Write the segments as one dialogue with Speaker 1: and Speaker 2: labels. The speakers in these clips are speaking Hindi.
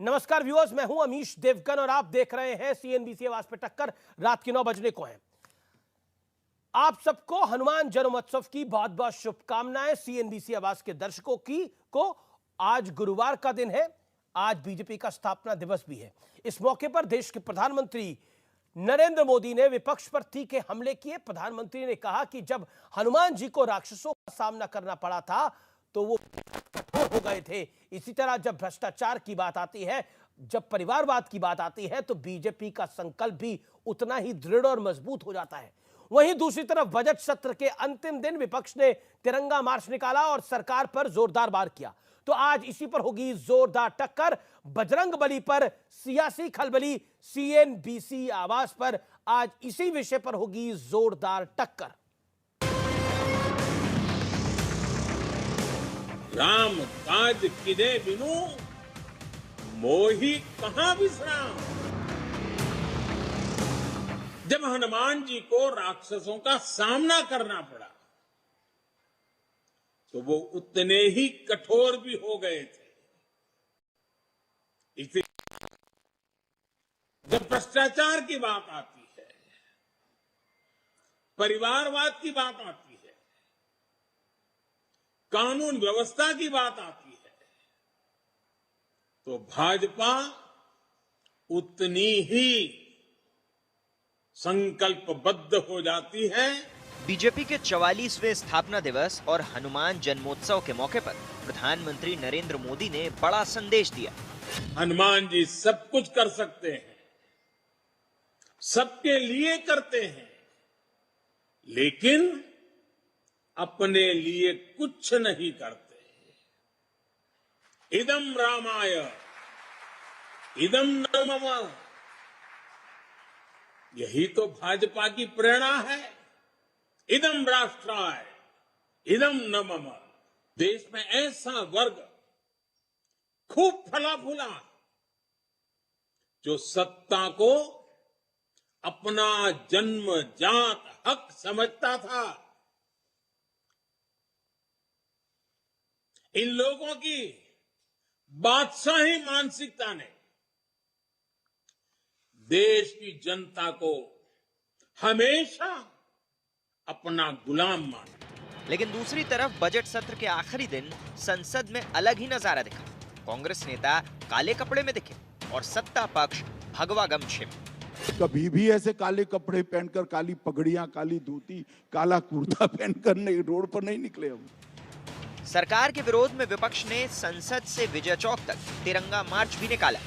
Speaker 1: नमस्कार व्यूअर्स, मैं हूं अमीश देवगन और आप देख रहे हैं सीएनबीसी आवाज पे टक्कर। रात के 9 बजने को हैं। आप सबको हनुमान जन्मोत्सव की बहुत बहुत शुभकामनाएं। सीएनबीसी आवाज के दर्शकों को आज गुरुवार का दिन है। आज बीजेपी का स्थापना दिवस भी है। इस मौके पर देश के प्रधानमंत्री नरेंद्र मोदी ने विपक्ष पर तीखे हमले किए। प्रधानमंत्री ने कहा कि जब हनुमान जी को राक्षसों का सामना करना पड़ा था तो वो हो गए थे। इसी तरह जब भ्रष्टाचार की बात आती है, जब परिवारवाद की बात आती है तो बीजेपी का संकल्प भी उतना ही दृढ़ और मजबूत हो जाता है। वहीं दूसरी तरफ बजट सत्र के अंतिम दिन विपक्ष ने तिरंगा मार्च निकाला और सरकार पर जोरदार वार किया। तो आज इसी पर होगी जोरदार टक्कर। बजरंगबली पर सियासी खलबली। सीएनबीसी आवाज पर आज इसी विषय पर होगी जोरदार टक्कर।
Speaker 2: राम काज किने बिनु मोहि कहां विश्राम। जब हनुमान जी को राक्षसों का सामना करना पड़ा तो वो उतने ही कठोर भी हो गए थे। इसे जब भ्रष्टाचार की बात आती है, परिवारवाद की बात आती है, कानून व्यवस्था की बात आती है, तो भाजपा उतनी ही संकल्पबद्ध हो जाती है।
Speaker 3: बीजेपी के 44वें स्थापना दिवस और हनुमान जन्मोत्सव के मौके पर प्रधानमंत्री नरेंद्र मोदी ने बड़ा संदेश दिया।
Speaker 2: हनुमान जी सब कुछ कर सकते हैं, सबके लिए करते हैं, लेकिन अपने लिए कुछ नहीं करते। इदम रामाय इदम न मम, यही तो भाजपा की प्रेरणा है। इदम राष्ट्राय इदम न मम। देश में ऐसा वर्ग खूब फला फूला जो सत्ता को अपना जन्मजात हक समझता था। इन लोगों की बादशाही मानसिकता ने देश की जनता को हमेशा अपना गुलाम माना।
Speaker 3: लेकिन दूसरी तरफ बजट सत्र के आखिरी दिन संसद में अलग ही नजारा दिखा। कांग्रेस नेता काले कपड़े में दिखे और सत्ता पक्ष भगवा गमछे में।
Speaker 4: कभी भी ऐसे काले कपड़े पहनकर, काली पगड़ियां, काली धोती, काला कुर्ता पहनकर नहीं रोड पर नहीं निकले हम।
Speaker 3: सरकार के विरोध में विपक्ष ने संसद से विजय चौक तक तिरंगा मार्च भी निकाला।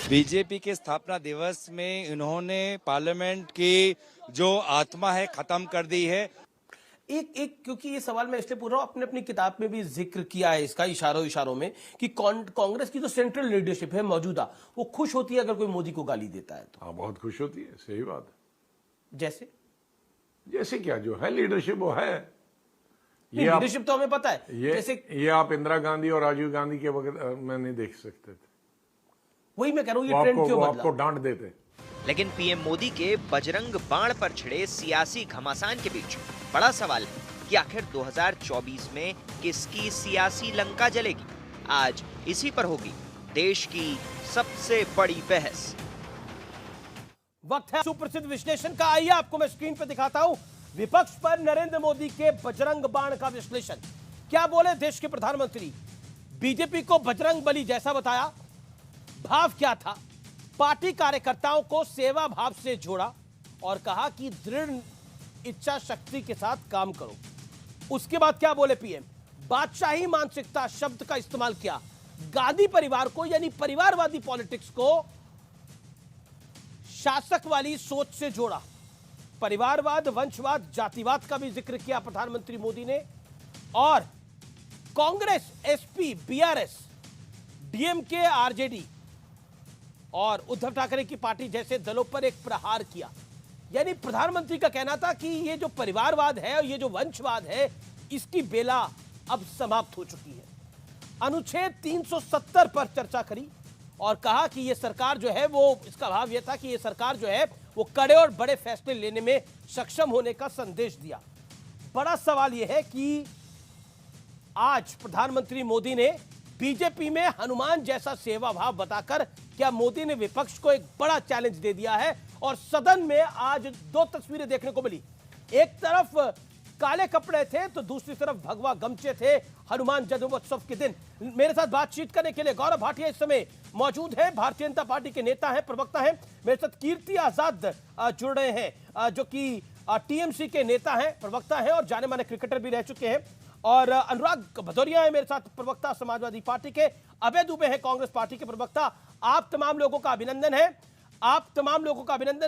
Speaker 5: बीजेपी के स्थापना दिवस में इन्होंने पार्लियामेंट की जो आत्मा है खत्म कर दी है।
Speaker 1: क्योंकि ये सवाल मैं इसलिए पूछ रहा हूं, आपने अपनी किताब में भी जिक्र किया है इसका इशारों में कि कांग्रेस की जो सेंट्रल लीडरशिप है मौजूदा, वो खुश होती है अगर कोई मोदी को गाली देता है तो।
Speaker 6: हाँ, बहुत खुश होती है। सही बात है।
Speaker 1: जैसे
Speaker 6: क्या जो है लीडरशिप वो है।
Speaker 1: ये लीडरशिप तो हमें पता है।
Speaker 6: ये आप इंदिरा गांधी और राजीव गांधी के वक्त में नहीं देख सकते थे।
Speaker 1: वही मैं कह रहा हूं, ये ट्रेंड क्यों बदला?
Speaker 6: आपको डांट देते।
Speaker 3: लेकिन पीएम मोदी के बजरंग बाण पर छिड़े सियासी घमासान के बीच बड़ा सवाल है कि आखिर 2024 में किसकी सियासी लंका जलेगी। आज इसी पर होगी देश की सबसे बड़ी बहस।
Speaker 1: वक्त है सुप्रसिद्ध विश्लेषण का। आइए आपको मैं स्क्रीन पर दिखाता हूं विपक्ष पर नरेंद्र मोदी के बजरंग बाण का विश्लेषण। क्या बोले देश के प्रधानमंत्री? बीजेपी को बजरंग बली जैसा बताया। भाव क्या था? पार्टी कार्यकर्ताओं को सेवा भाव से जोड़ा और कहा कि दृढ़ इच्छा शक्ति के साथ काम करो। उसके बाद क्या बोले पीएम? बादशाही मानसिकता शब्द का इस्तेमाल किया। गांधी परिवार को यानी परिवारवादी पॉलिटिक्स को शासक वाली सोच से जोड़ा। परिवारवाद, वंशवाद, जातिवाद का भी जिक्र किया प्रधानमंत्री मोदी ने। और Congress, SP, BRS, DMK, RJD और उद्धव ठाकरे की पार्टी जैसे दलों पर एक प्रहार किया। यानी प्रधानमंत्री का कहना था कि ये जो परिवारवाद है और ये जो वंशवाद है, इसकी बेला अब समाप्त हो चुकी है। अनुच्छेद 370 पर चर्चा करी और कहा कि ये सरकार जो है वो, इसका भाव यह था कि ये सरकार जो है वो कड़े और बड़े फैसले लेने में सक्षम होने का संदेश दिया। बड़ा सवाल यह है कि आज प्रधानमंत्री मोदी ने बीजेपी में हनुमान जैसा सेवा भाव बताकर क्या मोदी ने विपक्ष को एक बड़ा चैलेंज दे दिया है। और सदन में आज दो तस्वीरें देखने को मिली, एक तरफ काले कपड़े थे तो दूसरी तरफ भगवा गमछे थे हनुमान जन्मोत्सव के दिन। मेरे साथ बातचीत करने के लिए गौरव भाटिया इस समय मौजूद है, भारतीय जनता पार्टी के नेता हैं, प्रवक्ता हैं। मेरे साथ कीर्ति आजाद जुड़ रहे हैं जो कि टीएमसी के नेता हैं, प्रवक्ता हैं और जाने माने क्रिकेटर भी रह चुके हैं। और अनुराग भदौरिया है मेरे साथ, प्रवक्ता समाजवादी पार्टी के। अभय दुबे हैं कांग्रेस पार्टी के प्रवक्ता। आप तमाम लोगों का अभिनंदन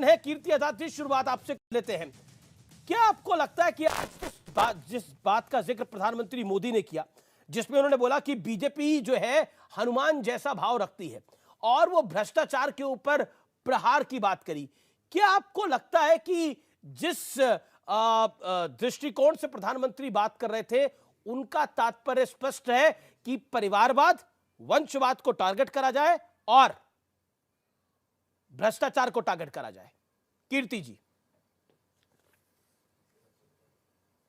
Speaker 1: है। कीर्ति आजाद जी, शुरुआत आपसे कर लेते हैं। क्या आपको लगता है कि आज जिस बात का जिक्र प्रधानमंत्री मोदी ने किया, जिसमें उन्होंने बोला कि बीजेपी जो है हनुमान जैसा भाव रखती है और वो भ्रष्टाचार के ऊपर प्रहार की बात करी, क्या आपको लगता है कि जिस दृष्टिकोण से प्रधानमंत्री बात कर रहे थे उनका तात्पर्य स्पष्ट है कि परिवारवाद, वंशवाद को टारगेट करा जाए और भ्रष्टाचार को टारगेट करा जाए? कीर्ति जी।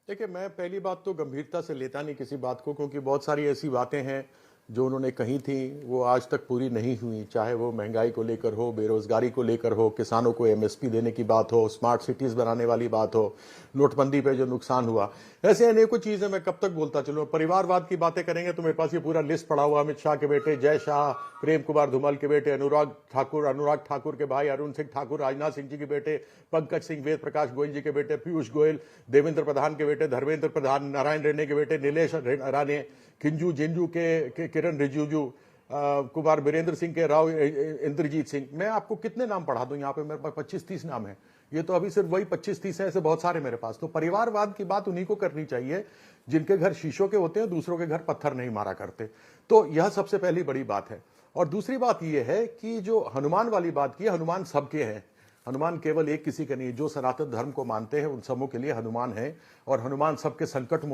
Speaker 7: देखिए, मैं पहली बात तो गंभीरता से लेता नहीं किसी बात को, क्योंकि बहुत सारी ऐसी बातें हैं जो उन्होंने कही थी वो आज तक पूरी नहीं हुई, चाहे वो महंगाई को लेकर हो, बेरोजगारी को लेकर हो, किसानों को एमएसपी देने की बात हो, स्मार्ट सिटीज बनाने वाली बात हो, नोटबंदी पे जो नुकसान हुआ, ऐसे अनेकों चीजें मैं कब तक बोलता चलूं। परिवारवाद की बातें करेंगे तो मेरे पास ये पूरा लिस्ट पड़ा हुआ, अमित शाह के बेटे जय शाह, प्रेम कुमार धूमल के बेटे अनुराग ठाकुर के भाई अरुण सिंह ठाकुर, राजनाथ सिंह जी के बेटे पंकज सिंह, वेद प्रकाश गोयल जी के बेटे पीयूष गोयल, देवेंद्र प्रधान के बेटे धर्मेंद्र प्रधान, नारायण रेड्डी के बेटे नीलेश राणे, किंजू जेंजू के किरण रिजिजू, कुमार बीरेंद्र सिंह के राव इंद्रजीत सिंह। मैं आपको कितने नाम पढ़ा दूं, यहाँ पे मेरे पास 25-30 नाम है। ये तो अभी सिर्फ वही 25-30 है, ऐसे बहुत सारे मेरे पास। तो परिवारवाद की बात उन्हीं को करनी चाहिए जिनके घर शीशों के होते हैं, दूसरों के घर पत्थर नहीं मारा करते। तो यह सबसे पहली बड़ी बात है। और दूसरी बात यह है कि जो हनुमान वाली बात की, हनुमान सबके हैं, हनुमान केवल एक किसी के नहीं। जो सनातन धर्म को मानते हैं उन सबों के लिए हनुमान है, और हनुमान सबके संकट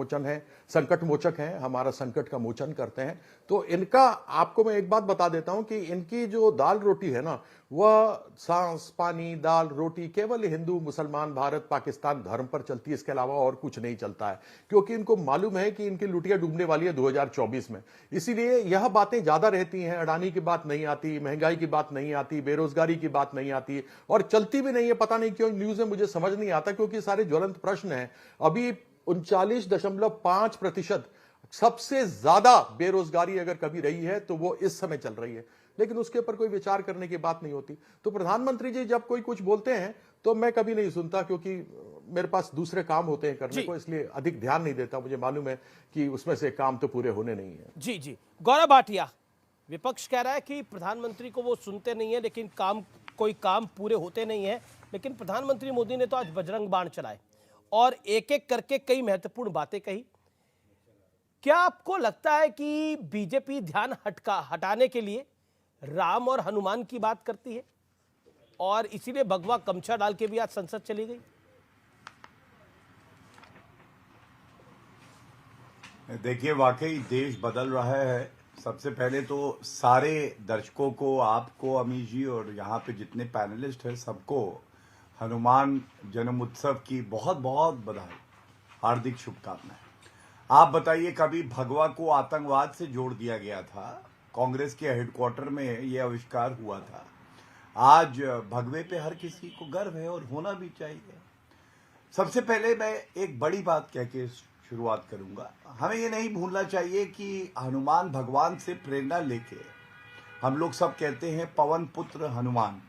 Speaker 7: मोचक हैं, हमारा संकट का मोचन करते हैं। तो इनका आपको मैं एक बात बता देता हूं कि इनकी जो दाल रोटी है ना, वह सांस पानी दाल रोटी केवल हिंदू मुसलमान भारत पाकिस्तान धर्म पर चलती है, इसके अलावा और कुछ नहीं चलता है, क्योंकि इनको मालूम है कि इनकी लुटिया डूबने वाली है 2024 में। इसीलिए यह बातें ज्यादा रहती हैं। अडानी की बात नहीं आती, महंगाई की बात नहीं आती, बेरोजगारी की बात नहीं आती, और चलती भी नहीं है। पता नहीं क्यों न्यूज में मुझे समझ नहीं आता, क्योंकि सारे ज्वलंत प्रश्न हैं। अभी 39.5% सबसे ज्यादा बेरोजगारी अगर कभी रही है तो वो इस समय चल रही है, लेकिन उसके ऊपर कोई विचार करने की बात नहीं होती। तो प्रधानमंत्री जी जब कोई कुछ बोलते हैं तो मैं कभी नहीं सुनता, क्योंकि मेरे पास दूसरे काम होते हैं करने को, इसलिए अधिक ध्यान नहीं देता। मुझे मालूम है कि उसमें से काम तो पूरे होने नहीं है।
Speaker 1: जी गौरव भाटिया, विपक्ष कह रहा है कि प्रधानमंत्री को वो सुनते नहीं है, लेकिन कोई काम पूरे होते नहीं है। लेकिन प्रधानमंत्री मोदी ने तो आज बजरंग बाण चलाए और एक एक करके कई महत्वपूर्ण बातें कही। क्या आपको लगता है कि बीजेपी ध्यान हटाने के लिए राम और हनुमान की बात करती है और इसीलिए भगवा गमछा डाल के भी आज संसद चली गई?
Speaker 8: देखिए, वाकई देश बदल रहा है। सबसे पहले तो सारे दर्शकों को, आपको अमीश जी और यहाँ पे जितने पैनलिस्ट हैं, सबको हनुमान जन्म उत्सव की बहुत बहुत बधाई, हार्दिक शुभकामनाएं। आप बताइए, कभी भगवा को आतंकवाद से जोड़ दिया गया था, कांग्रेस के हेडक्वार्टर में यह आविष्कार हुआ था। आज भगवे पे हर किसी को गर्व है और होना भी चाहिए। सबसे पहले मैं एक बड़ी बात कह के शुरुआत करूंगा। हमें ये नहीं भूलना चाहिए कि हनुमान भगवान से प्रेरणा लेके, हम लोग सब कहते हैं पवन पुत्र हनुमान,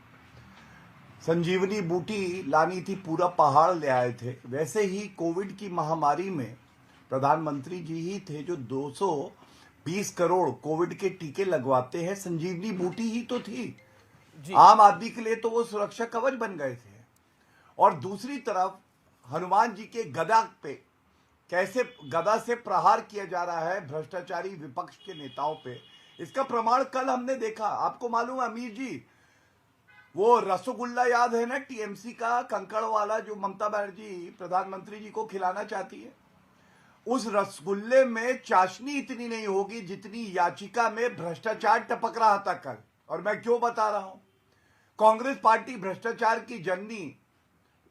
Speaker 8: संजीवनी बूटी लानी थी, पूरा पहाड़ ले आए थे। वैसे ही कोविड की महामारी में प्रधानमंत्री जी ही थे जो 220 करोड़ कोविड के टीके लगवाते हैं। संजीवनी बूटी ही तो थी आम आदमी के लिए, तो वो सुरक्षा कवच बन गए थे। और दूसरी तरफ हनुमान जी के गदा पे कैसे गदा से प्रहार किया जा रहा है भ्रष्टाचारी विपक्ष के नेताओं पे, इसका प्रमाण कल हमने देखा। आपको मालूम है अमीर जी, वो रसगुल्ला याद है ना, टीएमसी का कंकड़ वाला, जो ममता बनर्जी प्रधानमंत्री जी को खिलाना चाहती है। उस रसगुल्ले में चाशनी इतनी नहीं होगी जितनी याचिका में भ्रष्टाचार टपक रहा था कल। और मैं क्यों बता रहा हूं, कांग्रेस पार्टी भ्रष्टाचार की जननी,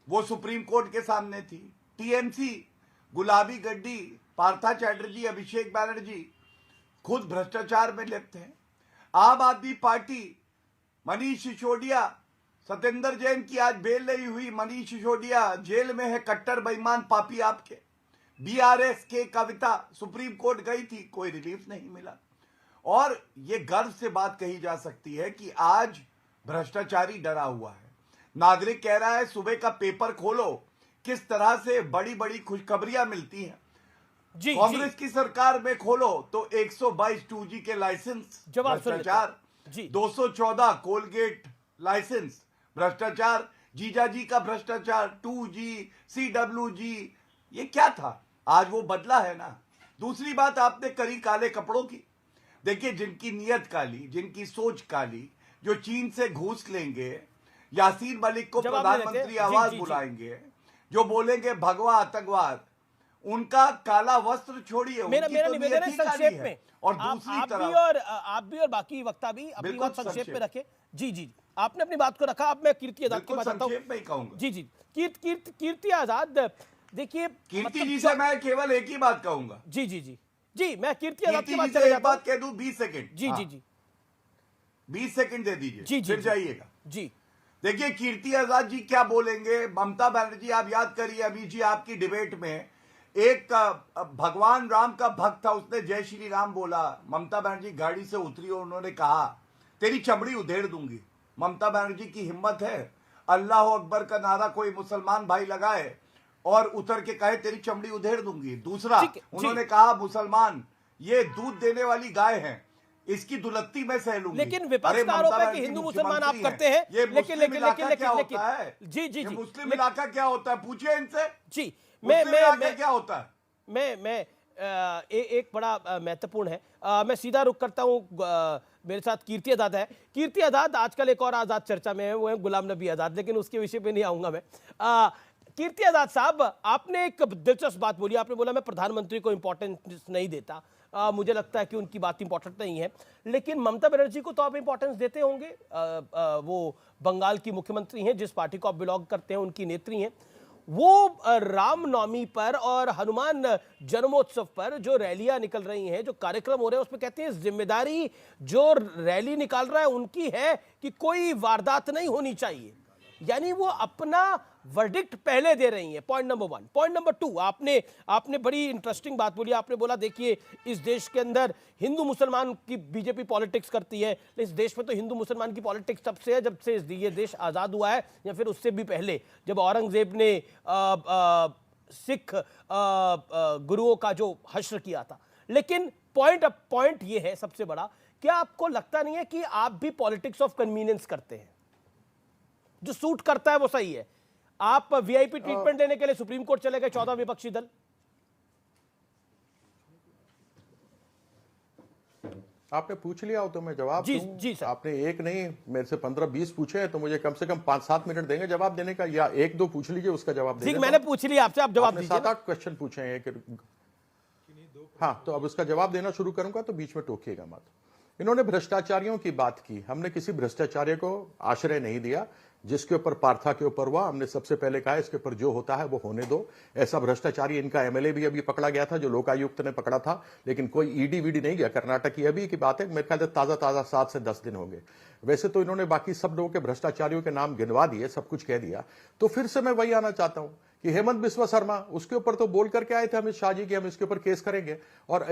Speaker 8: वो सुप्रीम कोर्ट के सामने थी। टीएमसी, गुलाबी गड्डी, पार्था चैटर्जी, अभिषेक बैनर्जी, खुद भ्रष्टाचार में लिप्त हैं। आम आदमी पार्टी, मनीष सिसोदिया, सत्येंद्र जैन की आज बेल नहीं हुई, मनीष सिसोदिया जेल में है, कट्टर बेईमान पापी आपके। बीआरएस के कविता सुप्रीम कोर्ट गई थी, कोई रिलीफ नहीं मिला। और ये गर्व से बात कही जा सकती है कि आज भ्रष्टाचारी डरा हुआ है। नागरिक कह रहा है सुबह का पेपर खोलो, किस तरह से बड़ी बड़ी खुशखबरियां मिलती हैं।
Speaker 1: जी
Speaker 8: कांग्रेस की सरकार में खोलो तो 122 2G के लाइसेंस भ्रष्टाचार,
Speaker 1: जी
Speaker 8: 214 कोलगेट लाइसेंस भ्रष्टाचार, जीजाजी का भ्रष्टाचार, 2G CWG, ये क्या था? आज वो बदला है ना। दूसरी बात आपने करी काले कपड़ों की। देखिए, जिनकी नीयत काली, जिनकी सोच काली, जो चीन से घूस लेंगे, यासीन मलिक को प्रधानमंत्री आवास बुलाएंगे, जो बोलेंगे भगवा आतंकवाद, उनका काला वस्त्र छोड़िए।
Speaker 1: मेरा निवेदन है संक्षेप में,
Speaker 8: और दूसरी तरफ
Speaker 1: आप भी और बाकी वक्ता भी अपनी बात संक्षेप में रखें। जी जी, आपने अपनी बात को रखा। अब मैं कीर्ति आजाद की बात बताता हूं। जी जी, कीर्ति आजाद, देखिए
Speaker 8: कीर्ति जी से मैं केवल एक ही बात कहूंगा।
Speaker 1: जी जी जी जी, मैं कीर्ति आजाद की बात
Speaker 8: से एक बात कह दूं, 20 सेकंड।
Speaker 1: जी जी जी,
Speaker 8: 20 सेकंड दे दीजिए,
Speaker 1: जी
Speaker 8: फिर जाइएगा।
Speaker 1: जी,
Speaker 8: देखिए कीर्ति आजाद जी क्या बोलेंगे। ममता बनर्जी, आप याद करिए अभी जी आपकी डिबेट में एक भगवान राम का भक्त था, उसने जय श्री राम बोला। ममता बनर्जी गाड़ी से उतरी और उन्होंने कहा तेरी चमड़ी उधेड़ दूंगी। ममता बनर्जी की हिम्मत है, अल्लाह अकबर का नारा कोई मुसलमान भाई लगाए और उतर के कहे तेरी चमड़ी उधेड़ दूंगी। दूसरा, उन्होंने कहा मुसलमान ये दूध देने वाली गाय है, इसकी दुलत्ती मैं सह लूंगी।
Speaker 1: लेकिन विपक्ष का आरोप है कि हिंदू मुसलमान आप करते हैं।
Speaker 8: ये
Speaker 1: लेकिन
Speaker 8: क्या होता है?
Speaker 1: जी जी जी,
Speaker 8: मुस्लिम इलाका क्या होता है, पूछिए इनसे।
Speaker 1: जी,
Speaker 8: मैं क्या होता है?
Speaker 1: मैं एक बड़ा महत्वपूर्ण है। मैं सीधा रुख करता हूं। मेरे साथ कीर्ति आजाद है। कीर्ति आजाद आजकल एक और आजाद चर्चा में है, वो है गुलाम नबी आजाद, लेकिन उसके विषय पे नहीं आऊंगा मैं। कीर्ति आजाद साहब, आपने एक दिलचस्प बात बोली। आपने बोला मैं प्रधानमंत्री को इंपॉर्टेंस नहीं देता, मुझे लगता है कि उनकी बात इंपॉर्टेंट नहीं है। लेकिन ममता बनर्जी को तो आप इंपॉर्टेंस देते होंगे। वो बंगाल की मुख्यमंत्री हैं, जिस पार्टी को आप बिलोंग करते हैं उनकी नेत्री हैं। वो रामनवमी पर और हनुमान जन्मोत्सव पर जो रैलियां निकल रही हैं, जो कार्यक्रम हो रहे हैं, उसमें कहते हैं जिम्मेदारी जो रैली निकाल रहा है उनकी है कि कोई वारदात नहीं होनी चाहिए। यानी वो अपना वर्डिक्ट पहले दे रही हैं। Point number 1। पॉइंट नंबर 2, आपने बड़ी इंटरेस्टिंग बात बोली। आपने बोला देखिए इस देश के अंदर हिंदू मुसलमान की बीजेपी पॉलिटिक्स करती है। इस देश में तो हिंदू मुसलमान की पॉलिटिक्स तब से है जब से ये देश आज़ाद हुआ है, या फिर उससे भी पहले, जब औरंगजेब ने सिख गुरुओं का जो हश्र किया था। लेकिन पॉइंट ये है सबसे बड़ा, क्या आपको लगता नहीं है कि आप भी पॉलिटिक्स ऑफ कन्वीनियंस करते हैं? जो सूट करता है वो सही है। आप वीआईपी ट्रीटमेंट लेने के लिए सुप्रीम कोर्ट चले गए, 14 विपक्षी दल।
Speaker 7: आपने पूछ लिया हो तो मैं जवाब दूं।
Speaker 1: जी सर।
Speaker 7: आपने एक नहीं मेरे से 15-20 पूछे हैं, तो मुझे कम से कम 5-7 मिनट देंगे जवाब देने का, या 1-2 पूछ लीजिए उसका जवाब दे देता हूं।
Speaker 1: मैंने पूछ लिया आपसे, आप जवाब दीजिए।
Speaker 7: 7-8 क्वेश्चन पूछे हैं। हाँ, तो अब उसका जवाब देना शुरू करूंगा तो बीच में टोकिएगा मत। इन्होंने भ्रष्टाचारियों की बात की। हमने किसी भ्रष्टाचार्य को आश्रय नहीं दिया। जिसके ऊपर पार्था के ऊपर हुआ, हमने सबसे पहले कहा इसके ऊपर जो होता है वो होने दो। ऐसा भ्रष्टाचारी इनका एमएलए भी अभी पकड़ा गया था, जो लोकायुक्त ने पकड़ा था, लेकिन कोई ईडी वीडी नहीं गया। कर्नाटक की अभी की बात है, मेरे ख्याल से ताजा 7 से 10 दिन हो गए। वैसे तो इन्होंने बाकी सब लोगों के भ्रष्टाचारियों के नाम गिनवा दिए, सब कुछ कह दिया। तो फिर से मैं वही आना चाहता हूं कि हेमंत बिस्वा शर्मा, उसके ऊपर तो बोल करके आए थे अमित शाह जी की हम इसके ऊपर केस करेंगे, और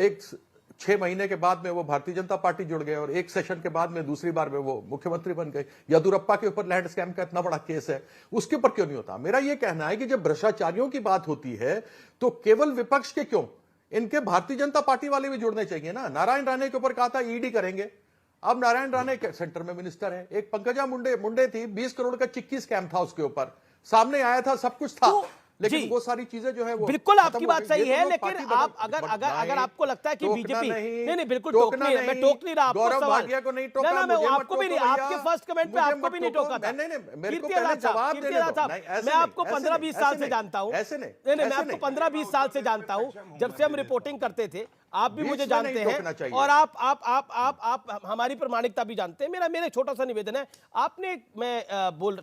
Speaker 7: 6 महीने के बाद में वो भारतीय जनता पार्टी जुड़ गए, और 1 सेशन के बाद में दूसरी बार में वो मुख्यमंत्री बन गए। येदियुरप्पा के ऊपर लैंड स्कैम का इतना बड़ा केस है, उसके ऊपर क्यों नहीं होता? मेरा ये कहना है कि जब भ्रष्टाचारियों की बात होती है तो केवल विपक्ष के क्यों, इनके भारतीय जनता पार्टी वाले भी जुड़ने चाहिए ना। नारायण राणे के ऊपर कहा था ईडी करेंगे, अब नारायण राणे सेंटर में मिनिस्टर है। एक पंकजा मुंडे थी, 20 करोड़ का चिक्की स्कैम था, उसके ऊपर सामने आया था, सब कुछ था, लेकिन वो सारी चीजें जो है वो
Speaker 1: बिल्कुल आपकी बात सही है। लेकिन आप अगर आपको लगता है कि बीजेपी नहीं बिल्कुल टोक नहीं, मैं टोक नहीं रहा आपको सवाल
Speaker 7: को नहीं टोका,
Speaker 1: मैं आपको भी नहीं, आपके फर्स्ट कमेंट पे आपको भी नहीं टोका था। मैं आपको 15-20 साल से जानता हूं। नहीं, मैं आपको 15-20 साल से जानता हूं, जब से हम रिपोर्टिंग करते थे। आप भी मुझे जानते हैं, और आप हमारी प्रामाणिकता भी जानते हैं। मेरा छोटा सा निवेदन है, आपने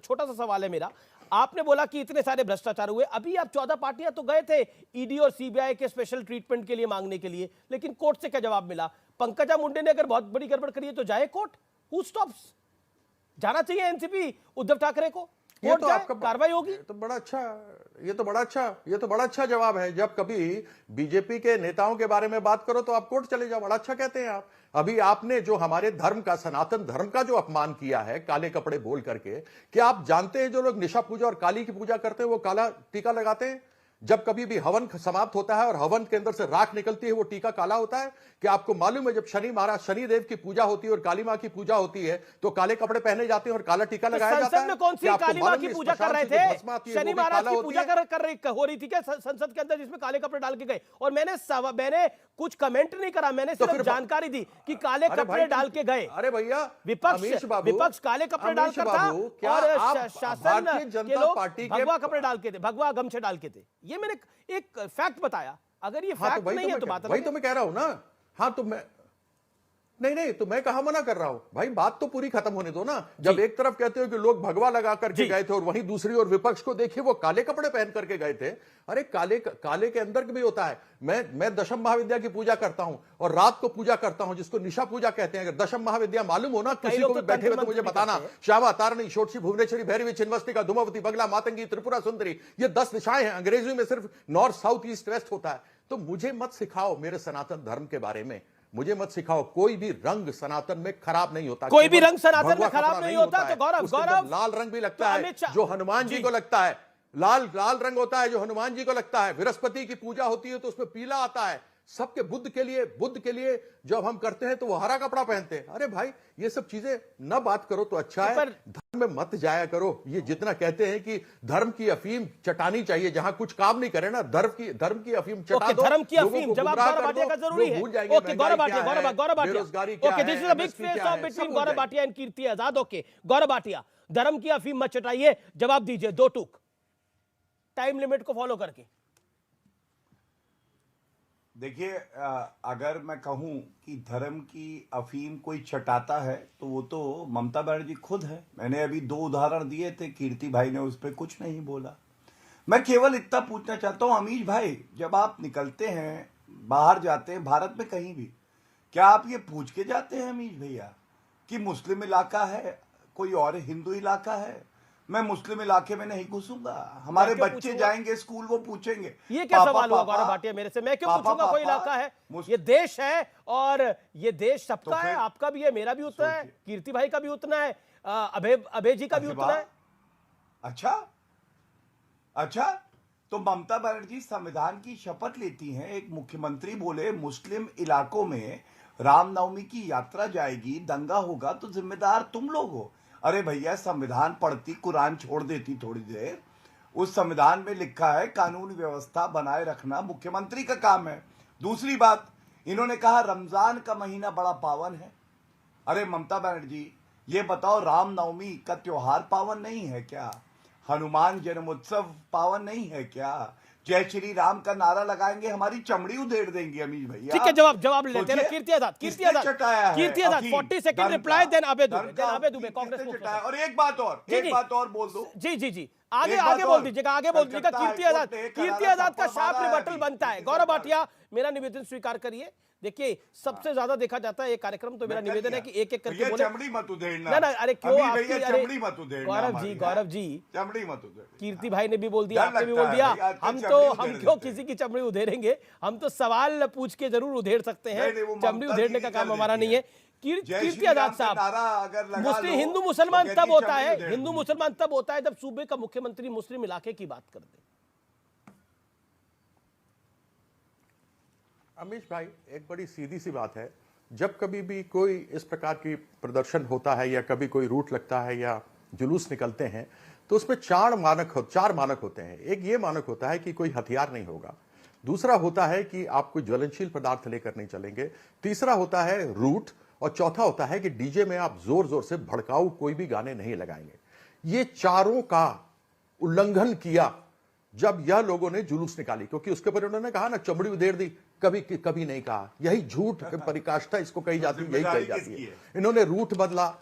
Speaker 1: छोटा सा सवाल है मेरा, आपने बोला कि इतने सारे भ्रष्टाचार हुए, अभी आप 14 पार्टियां तो गए थे ईडी और सीबीआई के स्पेशल ट्रीटमेंट के लिए मांगने के लिए, लेकिन कोर्ट से क्या जवाब मिला? पंकजा मुंडे ने अगर बहुत बड़ी गड़बड़ करी है तो जाए कोर्ट। Who stops? जाना चाहिए एनसीपी उद्धव ठाकरे को,
Speaker 7: ये
Speaker 1: कोर्ट
Speaker 7: तो
Speaker 1: जाए,
Speaker 7: आपका
Speaker 1: कार्रवाई होगी।
Speaker 7: ये तो बड़ा अच्छा जवाब है। जब कभी बीजेपी के नेताओं के बारे में बात करो तो आप कोर्ट चले जाओ, बड़ा अच्छा कहते हैं आप। अभी आपने जो हमारे धर्म का, सनातन धर्म का जो अपमान किया है काले कपड़े बोल करके, क्या आप जानते हैं जो लोग निशा पूजा और काली की पूजा करते हैं वो काला टीका लगाते हैं? जब कभी भी हवन समाप्त होता है और हवन के अंदर से राख निकलती है वो टीका काला होता है। क्या आपको मालूम है जब शनि महाराज, शनिदेव की पूजा होती है और काली मां की पूजा होती है तो काले कपड़े पहने जाते हैं और काला टीका लगाया जाता है?
Speaker 1: संसद में कौन सी काली मां की पूजा कर रहे थे? शनि महाराज की पूजा हो रही थी क्या संसद के अंदर, जिसमें काले कपड़े डाल के गए? और मैंने कुछ कमेंट नहीं करा, मैंने सिर्फ जानकारी दी कि काले कपड़े डाल के गए।
Speaker 7: अरे भैया,
Speaker 1: विपक्ष काले कपड़े डालकर था और शासन के लोग भगवा कपड़े डाल के थे, भगवा गमछे डाल के थे। ये मैंने एक फैक्ट बताया। अगर ये फैक्ट नहीं है तो बात
Speaker 7: वही तो मैं कह रहा हूं ना। हाँ तो मैं नहीं तो मैं कहां मना कर रहा हूं भाई, बात तो पूरी खत्म होने दो ना। जब एक तरफ कहते हो कि लोग भगवा लगा करके गए थे और वहीं दूसरी ओर विपक्ष को देखिए वो काले कपड़े पहन करके गए थे। अरे काले के अंदर भी होता है। मैं दशम महाविद्या की पूजा करता हूं और रात को पूजा करता हूं जिसको निशा पूजा कहते हैं। अगर दशम महाविद्या मालूम हो ना किसी को भी बैठे हुए तो मुझे बताना। श्यामा, तारणी, षोडशी, भुवनेश्वरी, भैरवी, छिन्नमस्तिका, धूमावती, बगला, मातंगी, त्रिपुरा सुंदरी, ये 10 दिशाएं हैं। अंग्रेजी में सिर्फ नॉर्थ, साउथ, ईस्ट, वेस्ट होता है। तो मुझे मत सिखाओ मेरे सनातन धर्म के बारे में, मुझे मत सिखाओ। कोई भी रंग सनातन में खराब नहीं होता,
Speaker 1: कोई भी रंग सनातन में खराब नहीं होता। तो गौरव,
Speaker 7: लाल रंग भी लगता है जो हनुमान जी को लगता है, लाल रंग होता है जो हनुमान जी को लगता है। बृहस्पति की पूजा होती है तो उसमें पीला आता है। सबके बुद्ध के लिए जब हम करते हैं तो वो हरा कपड़ा पहनते हैं। अरे भाई, ये सब चीजें न बात करो तो अच्छा है, धर्म में मत जाया करो। ये जितना कहते हैं कि धर्म की अफीम चटानी चाहिए, जहां कुछ काम नहीं करे ना, धर्म की अफीम चटा दो।
Speaker 1: धर्म की अफीम जब आप गौरव भाटिया का जरूरी है। Okay, Gaurav Bhatia, okay, this is a big face off between Gaurav Bhatia and Kirti Azad. Okay Gaurav Bhatia, धर्म की अफीम मत चटाइए, जवाब दीजिए 2 टूक, टाइम लिमिट को फॉलो करके।
Speaker 8: देखिए, अगर मैं कहूं कि धर्म की अफीम कोई चटाता है तो वो तो ममता बनर्जी खुद है। मैंने अभी 2 उदाहरण दिए थे, कीर्ति भाई ने उस पर कुछ नहीं बोला। मैं केवल इतना पूछना चाहता हूं अमीश भाई, जब आप निकलते हैं बाहर जाते हैं भारत में कहीं भी, क्या आप ये पूछ के जाते हैं अमीश भैया कि मुस्लिम इलाका है कोई और हिंदू इलाका है? मैं मुस्लिम इलाके में नहीं घुसूंगा। हमारे बच्चे जाएंगे स्कूल, वो पूछेंगे
Speaker 1: ये क्या सवाल हुआ गौरव भाटिया मेरे से? मैं क्यों पूछूंगा? कोई इलाका है, ये देश है और ये देश सबका है, आपका भी है, मेरा भी उतना है, कीर्ति भाई का भी उतना है, अभय जी का भी उतना है।
Speaker 8: अच्छा, तो ममता बनर्जी संविधान की शपथ लेती हैं, एक मुख्यमंत्री बोले मुस्लिम इलाकों में रामनवमी की यात्रा जाएगी, दंगा होगा तो जिम्मेदार तुम लोग हो। अरे भैया, संविधान पढ़ती, कुरान छोड़ देती थोड़ी देर। उस संविधान में लिखा है कानून व्यवस्था बनाए रखना मुख्यमंत्री का काम है। दूसरी बात, इन्होंने कहा रमजान का महीना बड़ा पावन है। अरे ममता बनर्जी, ये बताओ, रामनवमी का त्योहार पावन नहीं है क्या? हनुमान जन्मोत्सव पावन नहीं है क्या? जय श्री राम का नारा लगाएंगे, हमारी चमड़ी उधेड़ देंगे अमीश भैया।
Speaker 1: ठीक है, जवाब लेते हैं। Kirti Azad 40 second reply, then अबे दुबे कांग्रेस को।
Speaker 8: और एक बात और बोल दो।
Speaker 1: जी आगे बोल दीजिएगा, कीर्ति आजाद का शार्प रिबटल बनता है। गौरव भाटिया, मेरा निवेदन स्वीकार करिए। देखिए, सबसे ज्यादा देखा जाता है ये कार्यक्रम, तो मेरा निवेदन है कि एक करके बोले।
Speaker 8: चमड़ी मत उधेड़ना।
Speaker 1: ना, अरे क्यों आपकी,
Speaker 8: चमड़ी मत उधेड़ना।
Speaker 1: गौरव जी,
Speaker 8: चमड़ी मत उधेड़ना।
Speaker 1: कीर्ति भाई ने भी बोल दिया, आपने भी बोल दिया। हम क्यों किसी की चमड़ी उधेड़ेंगे? हम तो सवाल पूछ के जरूर उधेड़ सकते हैं, चमड़ी उधेड़ने का काम हमारा नहीं है। कीर्ति आजाद साहब, मुस्लिम हिंदू मुसलमान तब होता है जब सूबे का मुख्यमंत्री मुस्लिम इलाके की बात कर दे।
Speaker 7: अमीश भाई, एक बड़ी सीधी सी बात है, जब कभी भी कोई इस प्रकार की प्रदर्शन होता है या कभी कोई रूट लगता है या जुलूस निकलते हैं तो उसमें 4 मानक होते हैं। एक ये मानक होता है कि कोई हथियार नहीं होगा, दूसरा होता है कि आप कोई ज्वलनशील पदार्थ लेकर नहीं चलेंगे, तीसरा होता है रूट, और चौथा होता है कि डीजे में आप जोर जोर से भड़काऊ कोई भी गाने नहीं लगाएंगे। ये चारों का उल्लंघन किया जब यह लोगों ने जुलूस निकाली, क्योंकि उसके ऊपर उन्होंने कहा ना चमड़ी उधेड़ दी, कभी नहीं कहा। यही झूठ परिकाष्ठा इसको कही जाती है, यही कही जाती है। इन्होंने रूट बदला,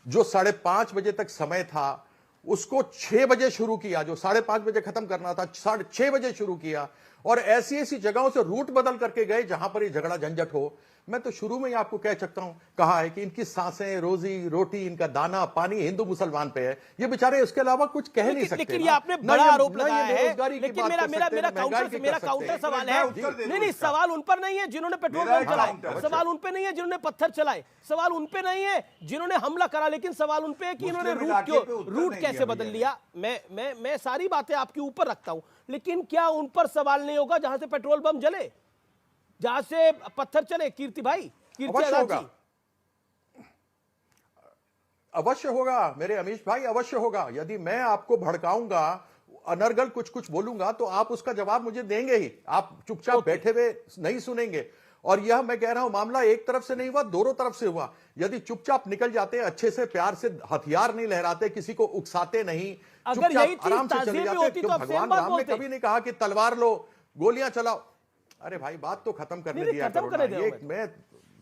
Speaker 7: जो 5:30 बजे तक समय था उसको 6 बजे शुरू किया, जो 5:30 बजे खत्म करना था 6:30 बजे शुरू किया, और ऐसी ऐसी जगहों से रूट बदल करके गए जहां पर ये झगड़ा झंझट हो। मैं तो शुरू में ही आपको कह सकता हूं, कहा है कि इनकी सांसें, रोजी रोटी, इनका दाना पानी हिंदू मुसलमान पे है। ये बेचारे उसके अलावा कुछ कह नहीं सकते।
Speaker 1: लेकिन ये आपने बड़ा आरोप लगाया है। लेकिन मेरा काउंटर सवाल है, नहीं, सवाल उन पर नहीं है जिन्होंने पेट्रोल बम चलाए, सवाल उन पे नहीं है जिन्होंने पत्थर चलाए, सवाल उन पे नहीं है जिन्होंने हमला करा, लेकिन सवाल उन पे है कि इन्होंने रूट कैसे बदल लिया। मैं सारी बातें आपके ऊपर रखता हूं, लेकिन क्या उन पर सवाल नहीं होगा जहां से पेट्रोल बम जले, जहां से पत्थर चले? कीर्ति भाई, कीर्ति आजाद जी।
Speaker 7: अवश्य होगा मेरे अमीश भाई, अवश्य होगा। यदि मैं आपको भड़काऊंगा, अनर्गल कुछ बोलूंगा, तो आप उसका जवाब मुझे देंगे ही। आप चुपचाप बैठे हुए नहीं सुनेंगे। और यह मैं कह रहा हूं, मामला एक तरफ से नहीं हुआ, दोनों तरफ से हुआ। यदि चुपचाप निकल जाते, अच्छे से प्यार से हथियार नहीं लहराते, किसी को उकसाते नहीं, चुपचाप आराम से चले जाते, तो भगवान राम ने कभी नहीं कहा कि तलवार लो, गोलियां चलाओ। अरे भाई, बात तो खत्म करने दिया करो ना। ये मैं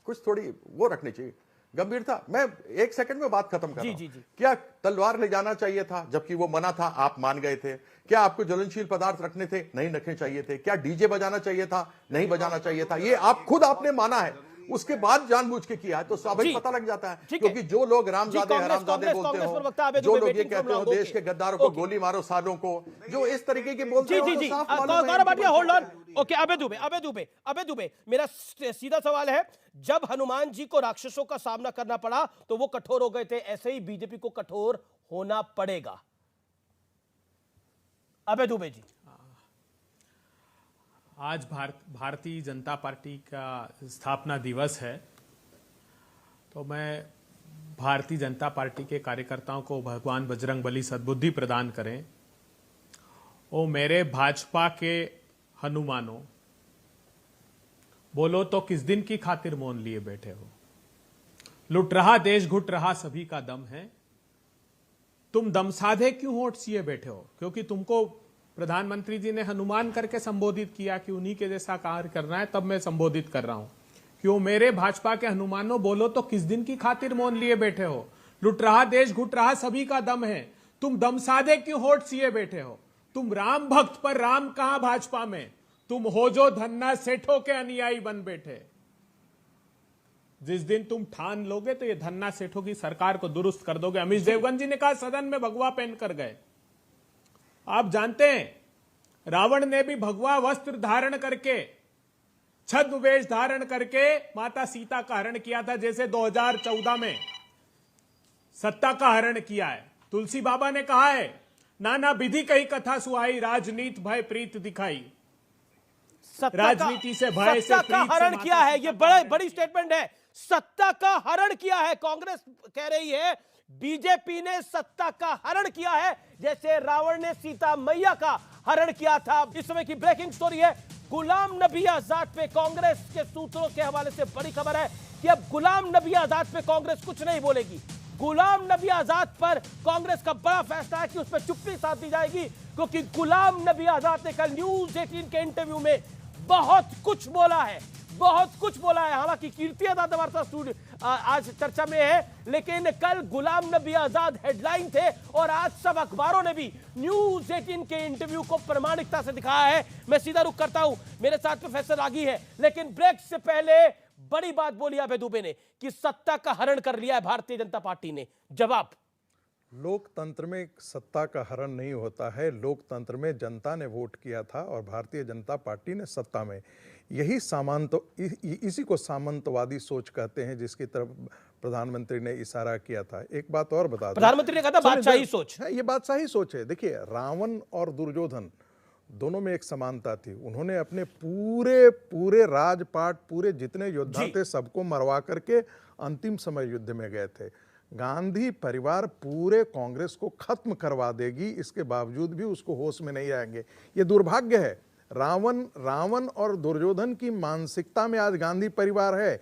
Speaker 7: कुछ थोड़ी वो रखनी चाहिए गंभीरता। मैं 1 सेकंड में बात खत्म कर रहा हूं। क्या तलवार ले जाना चाहिए था जबकि वो मना था, आप मान गए थे? क्या आपको ज्वलनशील पदार्थ रखने थे? नहीं रखने चाहिए थे। क्या डीजे बजाना चाहिए था? नहीं बजाना चाहिए था। ये आप खुद आपने माना है, उसके बाद जानबूझ के किया है, तो स्वाभाविक पता लग जाता है। क्योंकि जो लोग रामजादे हरामजादे बोलते हो, जो लोग ये कहते हो देश के गद्दारों को गोली मारो, सालों को, जो इस तरीके के बोलते हैं,
Speaker 1: होल्ड ऑन। ओके, अबे दुबे, मेरा सीधा सवाल है, जब हनुमान जी को राक्षसों का सामना करना पड़ा तो वो कठोर हो गए थे, ऐसे ही बीजेपी को कठोर होना पड़ेगा। अबे दुबे जी,
Speaker 9: आज भारतीय जनता पार्टी का स्थापना दिवस है, तो मैं भारतीय जनता पार्टी के कार्यकर्ताओं को भगवान बजरंगबली सद्बुद्धि प्रदान करें। ओ मेरे भाजपा के हनुमानों, बोलो तो किस दिन की खातिर मौन लिए बैठे हो? लुट रहा देश, घुट रहा सभी का दम है। तुम दम साधे क्यों होठ सिए बैठे हो? क्योंकि तुमको प्रधानमंत्री जी ने हनुमान करके संबोधित किया कि उन्हीं के जैसा कार्य करना है, तब मैं संबोधित कर रहा हूं। क्यों मेरे भाजपा के हनुमानों, बोलो तो किस दिन की खातिर मौन लिए बैठे हो? लुट रहा देश, घुट रहा सभी का दम है। तुम दम साधे क्यों होठ सिए बैठे हो? तुम राम भक्त, पर राम कहां भाजपा में? तुम हो जो धन्ना सेठों के अनुयायी बन बैठे। जिस दिन तुम ठान लोगे तो ये धन्ना सेठों की सरकार को दुरुस्त कर दोगे। अमीश देवगन जी ने कहा सदन में भगवा पहन कर गए। आप जानते हैं रावण ने भी भगवा वस्त्र धारण करके, छद्म वेश धारण करके माता सीता का हरण किया था, जैसे 2014 में सत्ता का हरण किया है। तुलसी बाबा ने कहा है, नाना विधि कही कथा सुहाई, राजनीति भय प्रीत दिखाई। राजनीति से भय से
Speaker 1: सत्ता का हरण किया है, ये बड़ी स्टेटमेंट है। सत्ता का हरण किया है, कांग्रेस कह रही है बीजेपी ने सत्ता का हरण किया है, जैसे रावण ने सीता मैया का हरण किया था। इस समय की ब्रेकिंग स्टोरी है, गुलाम नबी आजाद पे कांग्रेस के सूत्रों के हवाले से बड़ी खबर है कि अब गुलाम नबी आजाद पे कांग्रेस कुछ नहीं बोलेगी। गुलाम नबी आजाद पर कांग्रेस का बड़ा फैसला है कि उस पर चुप्पी साध दी जाएगी, क्योंकि गुलाम नबी आजाद ने कल न्यूज 18 के इंटरव्यू में बहुत कुछ बोला है, बहुत कुछ बोला है। हालांकि कीर्ति आजाद हमारे साथ आज चर्चा में है, लेकिन कल गुलाम नबी आजाद हेडलाइन थे और आज सब अखबारों ने भी न्यूज 18 के इंटरव्यू को प्रामाणिकता से दिखाया है। मैं सीधा रुख करता हूं, मेरे साथ प्रोफेसर रागी है, लेकिन ब्रेक से पहले बड़ी बात बोली अभय दुबे ने कि सत्ता का हरण कर लिया है भारतीय जनता पार्टी ने। जवाब,
Speaker 10: लोकतंत्र में सत्ता का हरण नहीं होता है। लोकतंत्र में जनता ने वोट किया था और भारतीय जनता पार्टी ने सत्ता में। यही इसी को सामंतवादी सोच कहते हैं, जिसकी तरफ प्रधानमंत्री ने इशारा किया था। एक बात और बता दूं,
Speaker 1: प्रधानमंत्री ने कहा था बादशाही सोच
Speaker 10: है, ये बादशाही सोच है। देखिए, रावण और दुर्योधन दोनों में एक समानता थी। उन्होंने अपने पूरे राजपाट, पूरे जितने योद्धा थे, सबको मरवा करके अंतिम समय युद्ध में गए थे। गांधी परिवार पूरे कांग्रेस को खत्म करवा देगी, इसके बावजूद भी उसको होश में नहीं आएंगे। ये दुर्भाग्य है। रावण और दुर्योधन की मानसिकता में आज गांधी परिवार है।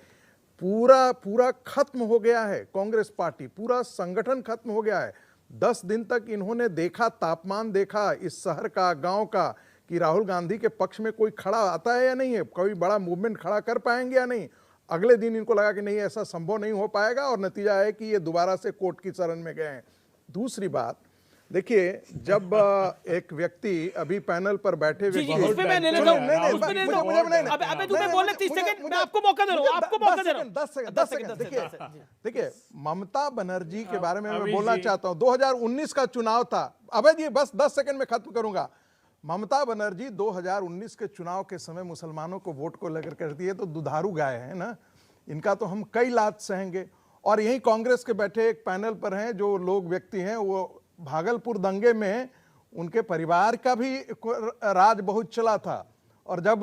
Speaker 10: पूरा खत्म हो गया है कांग्रेस पार्टी, पूरा संगठन खत्म हो गया है। 10 दिन तक इन्होंने देखा, तापमान देखा इस शहर का, गांव का, कि राहुल गांधी के पक्ष में कोई खड़ा आता है या नहीं है, कोई बड़ा मूवमेंट खड़ा कर पाएंगे या नहीं। अगले दिन इनको लगा कि नहीं, ऐसा संभव नहीं हो पाएगा, और नतीजा है कि ये दोबारा से कोर्ट की शरण में गए हैं। दूसरी बात, देखिए, जब एक व्यक्ति अभी पैनल पर बैठे
Speaker 1: जी,
Speaker 10: व्यक्ति
Speaker 1: उसमें मैं ले लेता हूं, उसमें ले लेता हूं। अबे दुबे बोले 30 सेकंड, मैं आपको मौका दे रहा हूं, आपको मौका दे रहा हूं।
Speaker 10: 10 सेकंड। देखिए, ममता बनर्जी के बारे में मैं बोलना चाहता हूं। 2019 का चुनाव था। अबे जी बस 10 सेकंड में खत्म करूंगा। ममता बनर्जी 2019 के चुनाव के समय मुसलमानों को वोट को लेकर करती है, तो दुधारू गाय है ना, इनका तो हम कई लात सहेंगे। और यही कांग्रेस के बैठे एक पैनल पर हैं जो लोग व्यक्ति हैं, वो भागलपुर दंगे में उनके परिवार का भी राज बहुत चला था। और जब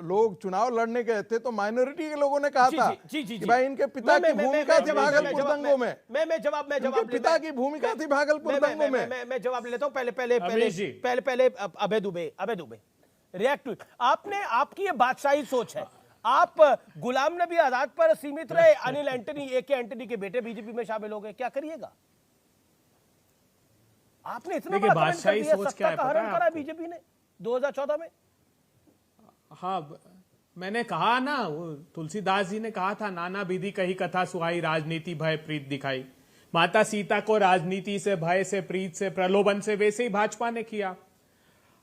Speaker 10: लोग चुनाव लड़ने गए थे तो माइनॉरिटी के लोगों ने कहा था कि भाई इनके पिता की भूमिका थी भागलपुर दंगों में।
Speaker 1: मैं जवाब
Speaker 10: पिता की भूमिका थी भागलपुर दंगों में।
Speaker 1: मैं जवाब ले लेता हूं। पहले अबे दुबे रिएक्ट टू। आपकी ये बादशाही सोच है। आप गुलाम नबी आजाद पर सीमित रहे, अनिल एंटनी, एके एंटनी के बेटे बीजेपी में शामिल हो गए, क्या करिएगा? आपने इतना बड़ा
Speaker 9: बादशाही सोच क्या है
Speaker 1: पता है बीजेपी ने 2014 में।
Speaker 9: हाँ, मैंने कहा ना, तुलसीदास जी ने कहा था, नाना विधि कही कथा सुहाई, राजनीति भय प्रीत दिखाई। माता सीता को राजनीति से, भय से, प्रीत से, प्रलोभन से वैसे ही भाजपा ने किया।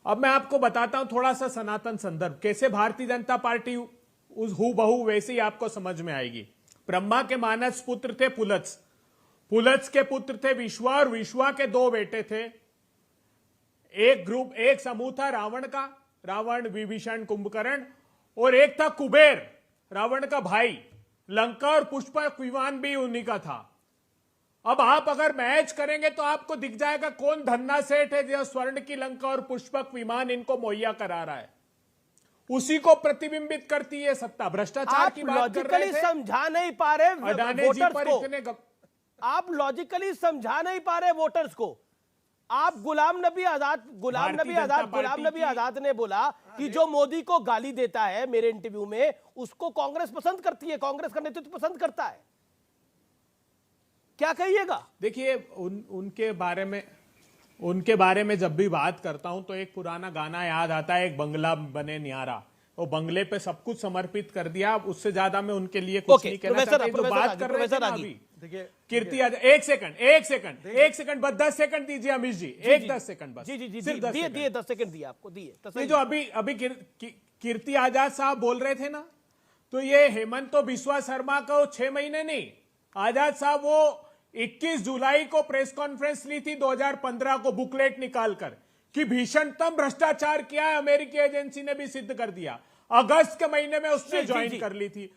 Speaker 9: अब मैं आपको बताता हूं थोड़ा सा सनातन संदर्भ, कैसे भारतीय जनता पार्टी उस हूबहू वैसे ही आपको समझ में आएगी। ब्रह्मा के मानस पुत्र थे पुलत्स, पुलत्स के पुत्र थे विश्वा, और विश्वा के 2 बेटे थे। एक समूह था रावण का, रावण, विभीषण, कुंभकर्ण, और एक था कुबेर, रावण का भाई। लंका और पुष्पक विमान भी उन्हीं का था। अब आप अगर मैच करेंगे तो आपको दिख जाएगा कौन धन्ना सेठ है जो स्वर्ण की लंका और पुष्पक विमान इनको मुहैया करा रहा है। उसी को प्रतिबिंबित करती है सत्ता। भ्रष्टाचार की बात कर रहे थे,
Speaker 1: समझा नहीं पा रहे
Speaker 9: अडानी जी पर इतने
Speaker 1: आप लॉजिकली समझा नहीं पा रहे वोटर्स को। आप गुलाम नबी आजाद ने बोला कि जो मोदी को गाली देता है मेरे इंटरव्यू में, उसको कांग्रेस पसंद करती है, कांग्रेस का नेतृत्व पसंद करता है। क्या कहिएगा?
Speaker 9: देखिए, उनके बारे में जब भी बात करता हूं तो एक पुराना गाना याद आता है, एक बंगला बने न्यारा। वो बंगले पे सब कुछ समर्पित कर दिया। उससे ज्यादा मैं उनके लिए कुछ नहीं कहना चाहता। जो बात कर रहे थे ना अभी, कीर्ति, एक सेकंड बस 10 सेकंड दीजिए अमित जी, 10 सेकंड बस।
Speaker 1: दिए 10 सेकंड दिए आपको, दिए।
Speaker 9: जो अभी कीर्ति आजाद साहब बोल रहे थे ना, तो ये हेमंत बिस्वा शर्मा को 6 महीने नहीं, आजाद साहब वो 21 जुलाई को प्रेस कॉन्फ्रेंस ली थी 2015 को, बुकलेट निकालकर, कि भीषणतम भ्रष्टाचार किया है, अमेरिकी एजेंसी ने भी सिद्ध कर दिया। अगस्त के महीने में उसने ज्वाइन कर ली थी।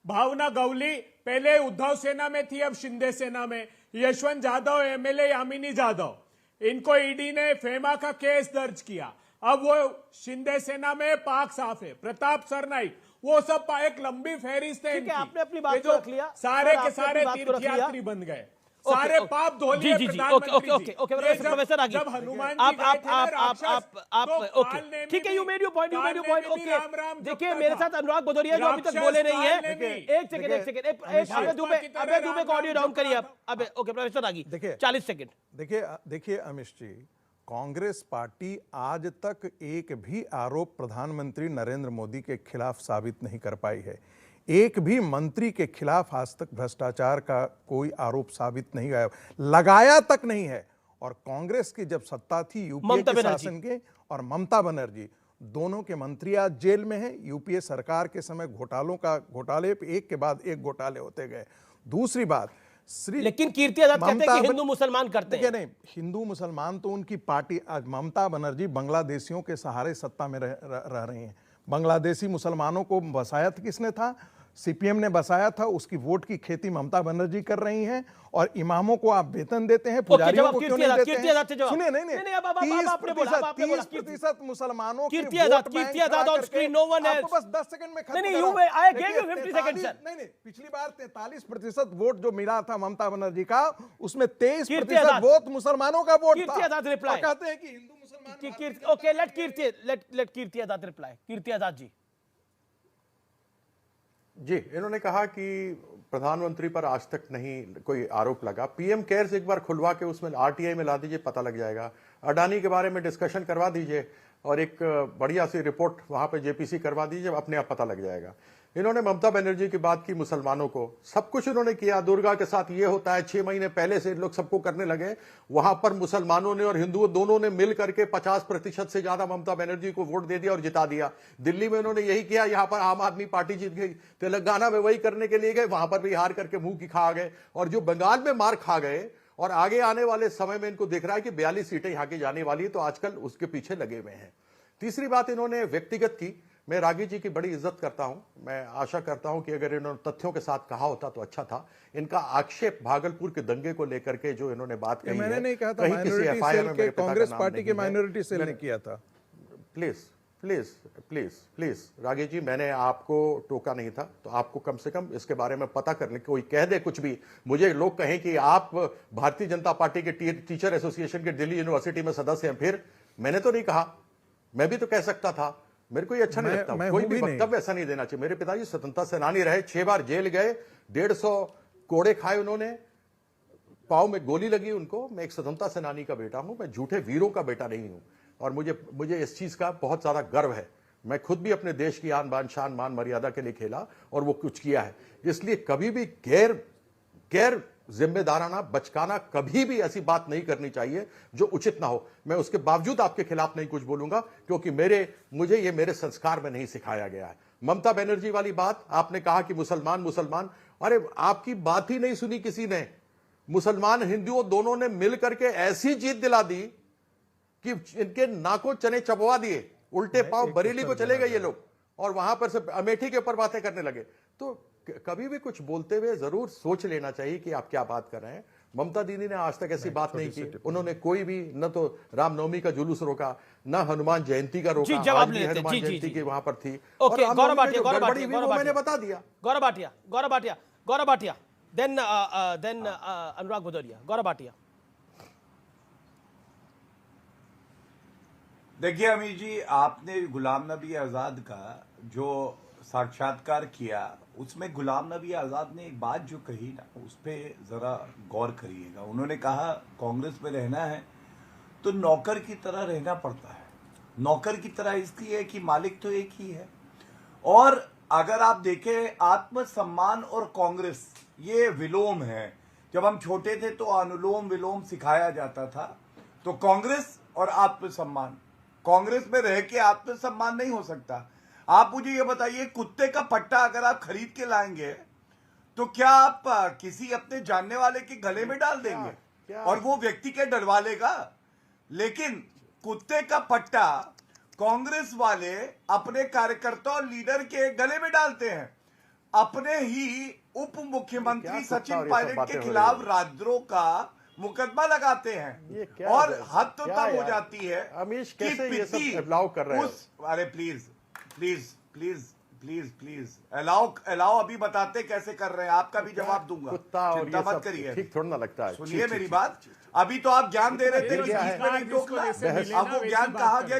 Speaker 9: भावना गवली पहले उद्धव सेना में थी, अब शिंदे सेना में। यशवंत जाधव, एमएलए यामिनी जाधव, इनको ईडी ने फेमा का केस दर्ज किया। अब वो शिंदे सेना में, पाक साफ है। प्रताप सरनाइक, वो सब एक लंबी फहरिस्त है।
Speaker 1: आपने अपनी बात को रख लिया,
Speaker 9: सारे के सारे तीर्थयात्री बन गए, सारे पाप धो लिए प्रधानमंत्री जी।
Speaker 1: प्रोफेसर आगे,
Speaker 9: जब हनुमान
Speaker 1: आप ठीक है, you made your point, okay. देखिए, मेरे साथ अनुराग भदौरिया जो अभी तक बोले नहीं है। एक सेकंड, अबे दुबे को ऑडियो डाउन करिए आप। अबे ओके, प्रोफेसर आगे, देखिए 40 सेकंड।
Speaker 10: देखिए अमित जी, कांग्रेस पार्टी आज तक एक भी आरोप प्रधानमंत्री नरेंद्र मोदी के खिलाफ साबित नहीं कर पाई है। एक भी मंत्री के खिलाफ आज तक भ्रष्टाचार का कोई आरोप साबित नहीं लगाया तक नहीं है। और कांग्रेस की जब सत्ता थी यूपीए के शासन के, और ममता बनर्जी, दोनों के मंत्री आज जेल में हैं। यूपीए सरकार के समय घोटाले एक के बाद एक घोटाले होते गए। दूसरी बात,
Speaker 1: लेकिन कीर्ति आजाद कहते हैं कि हिंदू मुसलमान करते हैं।
Speaker 10: नहीं, हिंदू मुसलमान तो उनकी पार्टी। आज ममता बनर्जी बांग्लादेशियों के सहारे सत्ता में रह रही हैं। बांग्लादेशी मुसलमानों को बसाया था किसने था? सीपीएम ने बसाया था। उसकी वोट की खेती ममता बनर्जी कर रही हैं। और इमामों को आप वेतन देते हैं, पुजारियों को क्यों नहीं देते हैं? सुनिए, नहीं, 30% मुसलमानों की vote bank
Speaker 1: on screen, no one else.
Speaker 10: आपको बस 10 सेकंड में खत्म
Speaker 1: नहीं, I gave you 50 second sir.
Speaker 10: नहीं, पिछली बार 43% वोट जो मिला था ममता बनर्जी का, उसमें 23% वोट मुसलमानों का वोट था। कहते हैं कि हिंदू मुसलमान।
Speaker 1: Okay, late Kirti Azad reply. Kirti Azad
Speaker 7: ji, इन्होंने कहा कि प्रधानमंत्री पर आज तक नहीं कोई आरोप लगा। पीएम केयर्स एक बार खुलवा के उसमें आरटीआई में ला दीजिए, पता लग जाएगा। अडानी के बारे में डिस्कशन करवा दीजिए और एक बढ़िया सी रिपोर्ट वहां पे जेपीसी करवा दीजिए, अपने आप पता लग जाएगा। इन्होंने ममता बनर्जी की बात की, मुसलमानों को सब कुछ उन्होंने किया। दुर्गा के साथ ये होता है, 6 महीने पहले से लोग सबको करने लगे। वहां पर मुसलमानों ने और हिंदुओं दोनों ने मिल करके 50% से ज्यादा ममता बनर्जी को वोट दे दिया और जिता दिया। दिल्ली में उन्होंने यही किया, यहां पर आम आदमी पार्टी जीत गई। तेलंगाना में वही करने के लिए गए, वहां पर भी हार करके मुंह की खा गए। और जो बंगाल में मार खा गए, और आगे आने वाले समय में इनको दिख रहा है कि 42 सीटें यहां की जाने वाली है, तो आजकल उसके पीछे लगे हुए हैं। तीसरी बात इन्होंने व्यक्तिगत की। मैं रागी जी की बड़ी इज्जत करता हूं। मैं आशा करता हूं कि अगर इन्होंने तथ्यों के साथ कहा होता तो अच्छा था। इनका आक्षेप भागलपुर के दंगे को लेकर के जो इन्होंने बात कही
Speaker 10: मैंने
Speaker 7: है,
Speaker 10: नहीं कहा था,
Speaker 7: कहीं किसी
Speaker 10: माइनॉरिटी
Speaker 7: FIR
Speaker 10: सेल
Speaker 7: में
Speaker 10: के
Speaker 7: मेरे पिता का
Speaker 10: कांग्रेस
Speaker 7: नाम
Speaker 10: पार्टी
Speaker 7: नहीं
Speaker 10: के
Speaker 7: है।
Speaker 10: माइनॉरिटी सेल ने किया था।
Speaker 7: प्लीज प्लीज प्लीज प्लीज रागी जी, मैंने आपको टोका नहीं था, तो आपको कम से कम इसके बारे में पता करने। कोई कह दे कुछ भी, मुझे लोग कहें कि आप भारतीय जनता पार्टी के टीचर एसोसिएशन के दिल्ली यूनिवर्सिटी में सदस्य हैं, फिर मैंने तो नहीं कहा। मैं भी तो कह सकता था। मेरे को ये अच्छा नहीं लगता, कोई भी वक्तव्य ऐसा नहीं देना चाहिए। मेरे पिताजी स्वतंत्रता सेनानी रहे, 6 बार जेल गए, 150 कोड़े खाए उन्होंने, पाँव में गोली लगी उनको। मैं एक स्वतंत्रता सेनानी का बेटा हूं, मैं झूठे वीरों का बेटा नहीं हूं। और मुझे इस चीज का बहुत ज्यादा गर्व है। मैं खुद भी अपने देश की आन बान शान मान मर्यादा के लिए खेला और वो कुछ किया है। इसलिए कभी भी गैर जिम्मेदाराना बचकाना कभी भी ऐसी बात नहीं करनी चाहिए जो उचित ना हो। मैं उसके बावजूद आपके खिलाफ नहीं कुछ बोलूंगा, क्योंकि मुझे ये मेरे संस्कार में नहीं सिखाया गया है। ममता बनर्जी वाली बात, आपने कहा कि मुसलमान, अरे आपकी बात ही नहीं सुनी किसी ने। मुसलमान हिंदुओं दोनों ने मिल करके ऐसी जीत दिला दी कि इनके नाकों चने चबवा दिए। उल्टे पांव बरेली को चले गए ये लोग, और वहां पर से अमेठी के ऊपर बातें करने लगे। तो कभी भी कुछ बोलते हुए जरूर सोच लेना चाहिए कि आप क्या बात कर रहे हैं। ममता दीदी ने आज तक ऐसी बात नहीं की। उन्होंने कोई भी न तो रामनवमी का जुलूस रोका, न हनुमान जयंती का रोका।
Speaker 1: जवाब
Speaker 7: आज भी हनुमान जयंती की वहां पर थी।
Speaker 1: ओके, गौरव भाटिया,
Speaker 7: मैंने बता दिया।
Speaker 1: गौरव भाटिया, देन अनुराग भदौरिया। गौरव भाटिया।
Speaker 8: देखिए अमीर जी, आपने गुलाम नबी आजाद का जो साक्षात्कार किया, उसमें गुलाम नबी आजाद ने एक बात जो कही ना, उस पर जरा गौर करिएगा। उन्होंने कहा कांग्रेस में रहना है तो नौकर की तरह रहना पड़ता है। नौकर की तरह इसलिए है कि मालिक तो एक ही है। और अगर आप देखें, आत्मसम्मान और कांग्रेस ये विलोम है। जब हम छोटे थे तो अनुलोम विलोम सिखाया जाता था। तो कांग्रेस और आत्मसम्मान, कांग्रेस में रह के आत्मसम्मान नहीं हो सकता। आप मुझे ये बताइए, कुत्ते का पट्टा अगर आप खरीद के लाएंगे तो क्या आप किसी अपने जानने वाले के गले में डाल देंगे और वो व्यक्ति के डलवा लेगा? लेकिन कुत्ते का पट्टा कांग्रेस वाले अपने कार्यकर्ता और लीडर के गले में डालते हैं। अपने ही उप मुख्यमंत्री सचिन पायलट के खिलाफ राजद्रोह का मुकदमा लगाते हैं। और हद तो तब हो जाती है
Speaker 7: अमीश, कैसे ये सब अलाउ कर रहे हो?
Speaker 8: अरे please please please please please allow अभी बताते कैसे कर रहे हैं, आपका भी जवाब दूंगा, चिंता मत करिए।
Speaker 7: ठीक थोड़ा ना लगता है।
Speaker 8: सुनिए मेरी बात, अभी तो आप ज्ञान दे रहे थे, अब वो ज्ञान कहा गया?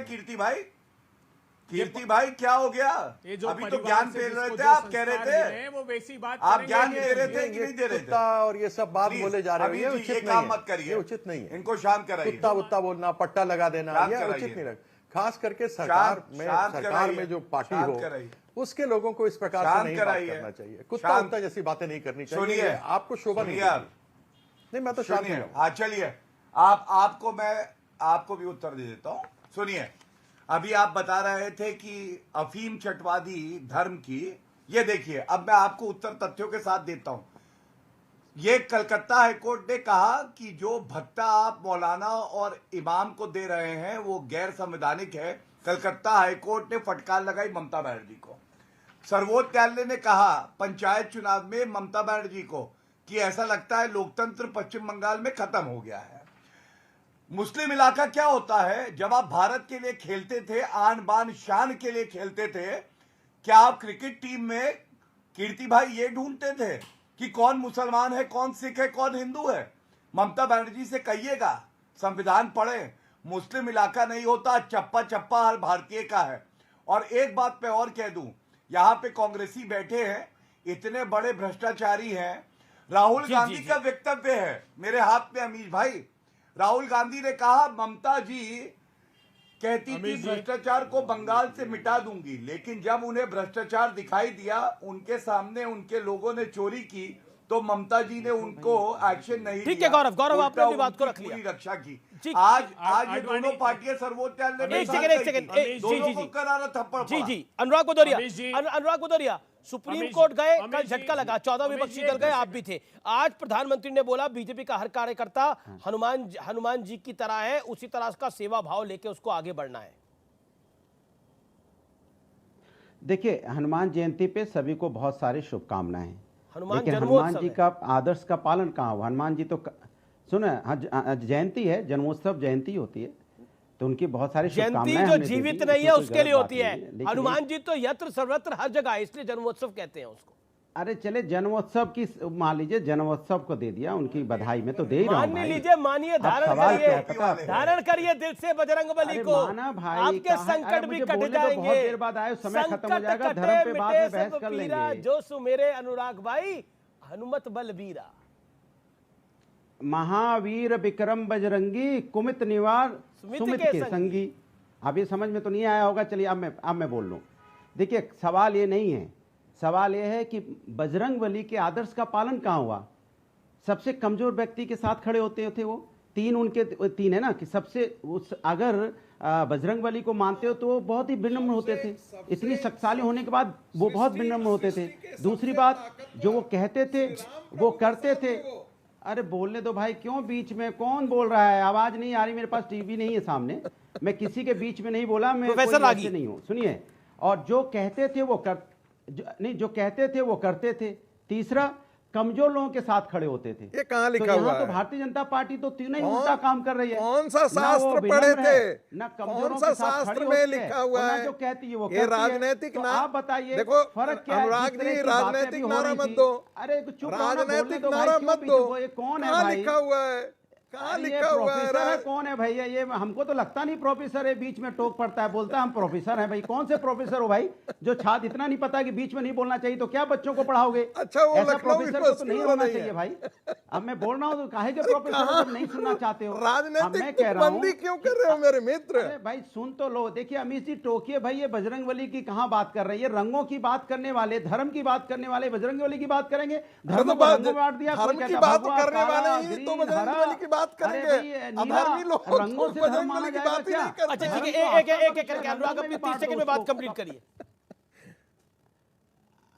Speaker 8: कीर्ति भाई क्या हो गया? अभी तो ज्ञान दे रहे थे, आप कह रहे थे
Speaker 9: वो वैसी बात
Speaker 8: आप ज्ञान दे रहे थे कि नहीं दे रहे थे?
Speaker 7: और ये सब बात बोले जा रहे हैं,
Speaker 8: ये काम मत करिए,
Speaker 7: उचित नहीं है।
Speaker 8: इनको शांत कराइए।
Speaker 7: कुत्ता बोलना, पट्टा लगा देना, ये उचित नहीं लगा। खास करके सरकार में जो पार्टी हो, उसके लोगों को इस प्रकार से नहीं बात करना चाहिए। कुत्ता जैसी बातें नहीं करनी चाहिए। आपको शोभा नहीं, मैं तो शांत हूं।
Speaker 8: हाँ चलिए, आपको मैं आपको भी उत्तर दे देता हूं। सुनिए, अभी आप बता रहे थे कि अफीम चटवादी धर्म की, ये देखिए, अब मैं आपको उत्तर तथ्यों के साथ देता हूं। ये कलकत्ता हाईकोर्ट ने कहा कि जो भत्ता आप मौलाना और इमाम को दे रहे हैं वो गैर संवैधानिक है। कलकत्ता हाईकोर्ट ने फटकार लगाई ममता बनर्जी को। सर्वोच्च न्यायालय ने कहा पंचायत चुनाव में ममता बनर्जी को कि ऐसा लगता है लोकतंत्र पश्चिम बंगाल में खत्म हो गया है। मुस्लिम इलाका क्या होता है? जब आप भारत के लिए खेलते थे, आन बान शान के लिए खेलते थे, क्या आप क्रिकेट टीम में कीर्ति भाई ये ढूंढते थे कि कौन मुसलमान है, कौन सिख है, कौन हिंदू है? ममता बनर्जी से कहिएगा संविधान पढ़े, मुस्लिम इलाका नहीं होता, चप्पा चप्पा हर भारतीय का है। और एक बात मैं और कह दूं, यहां पे कांग्रेसी बैठे हैं, इतने बड़े भ्रष्टाचारी हैं। राहुल गांधी का वक्तव्य है मेरे हाथ में अमीश भाई। राहुल गांधी ने कहा ममता जी कहती थी
Speaker 9: अमित जी।
Speaker 8: भ्रष्टाचार को बंगाल से मिटा दूंगी, लेकिन जब उन्हें भ्रष्टाचार दिखाई दिया, उनके सामने उनके लोगों ने चोरी की, तो ममता जी ने उनको एक्शन नहीं
Speaker 1: ठीक
Speaker 8: लिया।
Speaker 1: है गौरव, गौरव आपने अपनी
Speaker 8: उल्टा
Speaker 1: बात को
Speaker 8: उनकी
Speaker 1: रख लिया।
Speaker 8: पूरी रक्षा की।
Speaker 1: जी।
Speaker 8: आज ये
Speaker 9: आडवाणी-
Speaker 8: दोनों पार्टियां सर्वोच्च न्यायालय में
Speaker 1: एक
Speaker 8: साथ
Speaker 1: सेकंड, एक
Speaker 8: गई
Speaker 1: सेकंड,
Speaker 8: थी।
Speaker 1: जी,
Speaker 8: दोनों
Speaker 1: जी,
Speaker 8: को
Speaker 1: जी।
Speaker 8: करारा थप्पड़
Speaker 1: जी
Speaker 8: पड़ा।
Speaker 1: जी अनुराग भदौरिया,
Speaker 9: अमित जी।
Speaker 1: अनुराग भदौरिया, सुप्रीम
Speaker 9: अमित
Speaker 1: कोर्ट
Speaker 9: जी,
Speaker 1: गए,
Speaker 9: अमित
Speaker 1: कल
Speaker 9: जी,
Speaker 1: झटका लगा, 14
Speaker 9: अमित
Speaker 1: विपक्षी
Speaker 9: जी,
Speaker 1: दल गए, आप भी थे। आज प्रधानमंत्री ने बोला बीजेपी का हर कार्यकर्ता हनुमान जी की तरह है, उसी तरह का सेवा भाव लेके उसको आगे बढ़ना है।
Speaker 11: देखिए, हनुमान जयंती पे सभी को बहुत सारी शुभकामनाएं हैं,
Speaker 1: हनुमान
Speaker 11: लेकिन
Speaker 1: जन्मोत्सव
Speaker 11: हनुमान जी
Speaker 1: है।
Speaker 11: का आदर्श का पालन कहाँ हुआ? हनुमान जी तो सुनो, जयंती है, जन्मोत्सव जयंती होती है, तो उनकी बहुत सारी
Speaker 1: जयंती
Speaker 11: शुभकामनाएं
Speaker 1: जो
Speaker 11: हमने दे
Speaker 1: जीवित
Speaker 11: दी,
Speaker 1: नहीं है
Speaker 11: इसमें कोई
Speaker 1: उसके
Speaker 11: गलत
Speaker 1: लिए
Speaker 11: बात
Speaker 1: होती है।
Speaker 11: नहीं लेकिन
Speaker 1: हनुमान जी तो यत्र सर्वत्र हर जगह है, इसलिए जन्मोत्सव कहते हैं उसको।
Speaker 11: अरे चले जन्मोत्सव की, मान लीजिए जन्मोत्सव को दे दिया, उनकी बधाई में तो दे ही रहा हूं
Speaker 1: मान
Speaker 11: भाई।
Speaker 1: लीजिए, मानिए,
Speaker 11: अब
Speaker 1: धारण
Speaker 11: सवाल क्या
Speaker 1: करिए,
Speaker 11: है पता है?
Speaker 1: धारण करिए दिल से बजरंगबली
Speaker 11: अरे
Speaker 1: को,
Speaker 11: माना भाई,
Speaker 1: आपके
Speaker 11: कहाँ है?
Speaker 1: संकट
Speaker 11: अरे
Speaker 1: भी
Speaker 11: मुझे
Speaker 1: कट
Speaker 11: बोलने दो,
Speaker 1: जाएंगे।
Speaker 11: बहुत देर बाद आए, समय खत्म हो जाएगा,
Speaker 1: संकट
Speaker 11: धर्म पे
Speaker 1: कटे,
Speaker 11: बाद
Speaker 1: मिटे
Speaker 11: में बहस
Speaker 1: सब
Speaker 11: कर
Speaker 1: पीरा,
Speaker 11: लेंगे।
Speaker 1: जो सुमेरे अनुराग भाई हनुमत बलबीरा।
Speaker 11: महावीर विक्रम बजरंगी, कुमित निवार सुमित के संगी। अब ये समझ में तो नहीं आया होगा, चलिए अब मैं बोल लूं। देखिए, सवाल ये नहीं है, सवाल ये है कि बजरंगबली के आदर्श का पालन कहाँ हुआ? सबसे कमजोर व्यक्ति के साथ खड़े होते थे वो, तीन है ना, कि सबसे अगर बजरंगबली को मानते हो तो वो बहुत ही विनम्र होते थे, इतनी शक्तिशाली होने के बाद वो बहुत विनम्र होते थे। दूसरी बात, जो वो कहते थे वो करते थे। अरे बोलने दो भाई, क्यों बीच में? कौन बोल रहा है? आवाज नहीं आ रही, मेरे पास टीवी नहीं है सामने, मैं किसी के बीच में नहीं बोला, मैं
Speaker 1: प्रोफेसर
Speaker 11: कोई
Speaker 1: रागी
Speaker 11: ऐसे नहीं हूं। सुनिए, और जो कहते थे वो जो कहते थे वो करते थे। तीसरा, कमजोर लोगों के साथ खड़े होते थे।
Speaker 10: ये कहाँ लिखा
Speaker 11: तो
Speaker 10: हुआ
Speaker 11: यहाँ तो
Speaker 10: है?
Speaker 11: भारतीय जनता पार्टी तो तीनों ही उल्टा काम कर रही है।
Speaker 10: कौन सा
Speaker 11: ना वो
Speaker 10: शास्त्र
Speaker 11: विनम्र
Speaker 10: पढ़े थे?
Speaker 11: है, ना कमजोरों
Speaker 10: कौन सा
Speaker 11: के साथ
Speaker 10: शास्त्र
Speaker 11: खड़ी
Speaker 10: में
Speaker 11: होती है,
Speaker 10: लिखा
Speaker 11: और
Speaker 10: हुआ
Speaker 11: ना
Speaker 10: है?
Speaker 11: जो कहती है वो
Speaker 10: ये
Speaker 11: करती है।
Speaker 10: राजनीतिक
Speaker 11: तो
Speaker 10: ना,
Speaker 11: आप बताइए,
Speaker 10: देखो
Speaker 11: फर्क क्या है?
Speaker 10: अनुराग
Speaker 11: जिस तरह
Speaker 10: जी,
Speaker 11: की बातें
Speaker 10: राजनीतिक
Speaker 11: अभी हो
Speaker 10: नारा
Speaker 11: रही
Speaker 10: मत
Speaker 11: थी।
Speaker 10: दो।
Speaker 11: अरे चुप रहो ना, बोलने
Speaker 10: राजनीतिक
Speaker 11: दो भाई,
Speaker 10: नारा
Speaker 11: क्यों
Speaker 10: मत
Speaker 11: बीच
Speaker 10: दो।
Speaker 11: में? ये कौन है
Speaker 10: कहाँ
Speaker 11: भाई?
Speaker 10: लिखा हुआ है? कहाँ
Speaker 11: अरे ये
Speaker 10: लिखा हुआ है?
Speaker 11: प्रोफेसर है, कौन है भैया? ये हमको तो लगता नहीं प्रोफेसर है, बीच में टोक पड़ता है, बोलता है हम प्रोफेसर हैं। भाई कौन से प्रोफेसर हो भाई, जो छात्र इतना नहीं पता कि बीच में नहीं बोलना चाहिए, तो क्या बच्चों को पढ़ाओगे?
Speaker 10: अच्छा, वो
Speaker 11: ऐसा
Speaker 10: लखनऊ
Speaker 11: प्रोफेसर को तो
Speaker 10: यूनिवर्सिटी
Speaker 11: नहीं
Speaker 10: वाला
Speaker 11: होना
Speaker 10: नहीं है।
Speaker 11: चाहिए भाई। अब मैं बोल रहा हूँ तो काहे के प्रोफेसर हो, जब नहीं सुनना चाहते हो? अब मैं
Speaker 10: राजनीतिक
Speaker 11: कह रहा हूँ,
Speaker 10: तुकबंदी क्यों कर रहे हो मेरे मित्र?
Speaker 11: अरे भाई सुन तो लो। देखिए अमित जी, टोकिए भाई, ये बजरंगबली की कहां बात कर रही है? रंगों की बात करने वाले, धर्म की बात करने वाले बजरंगबली की बात करेंगे? धर्म को रंगों में बांट दिया, कोई
Speaker 10: धर्म की
Speaker 11: कहता
Speaker 10: बात
Speaker 11: भगवा,
Speaker 10: करने
Speaker 11: काला,
Speaker 10: वाले ही तो
Speaker 11: ग्रीन,
Speaker 10: बजरंगबली
Speaker 11: हरा।
Speaker 10: की बात
Speaker 11: अरे
Speaker 10: करेंगे।
Speaker 11: भाई, नीला,
Speaker 10: अधर्मी लोग
Speaker 11: रंगों से धर्म माना
Speaker 10: बजरंगबली की
Speaker 11: जाएगा
Speaker 10: बात ही
Speaker 11: क्या?
Speaker 10: नहीं करते।
Speaker 1: अच्छा ठीक
Speaker 11: धर्म
Speaker 1: है,
Speaker 11: को
Speaker 1: एक एक
Speaker 11: आपस में
Speaker 1: करके अनुराग,
Speaker 11: रंगों
Speaker 1: अपनी
Speaker 11: में
Speaker 1: 30
Speaker 11: बांट
Speaker 1: सेकंड
Speaker 11: दो
Speaker 1: में बात
Speaker 11: उसको।
Speaker 1: कंप्लीट करिए।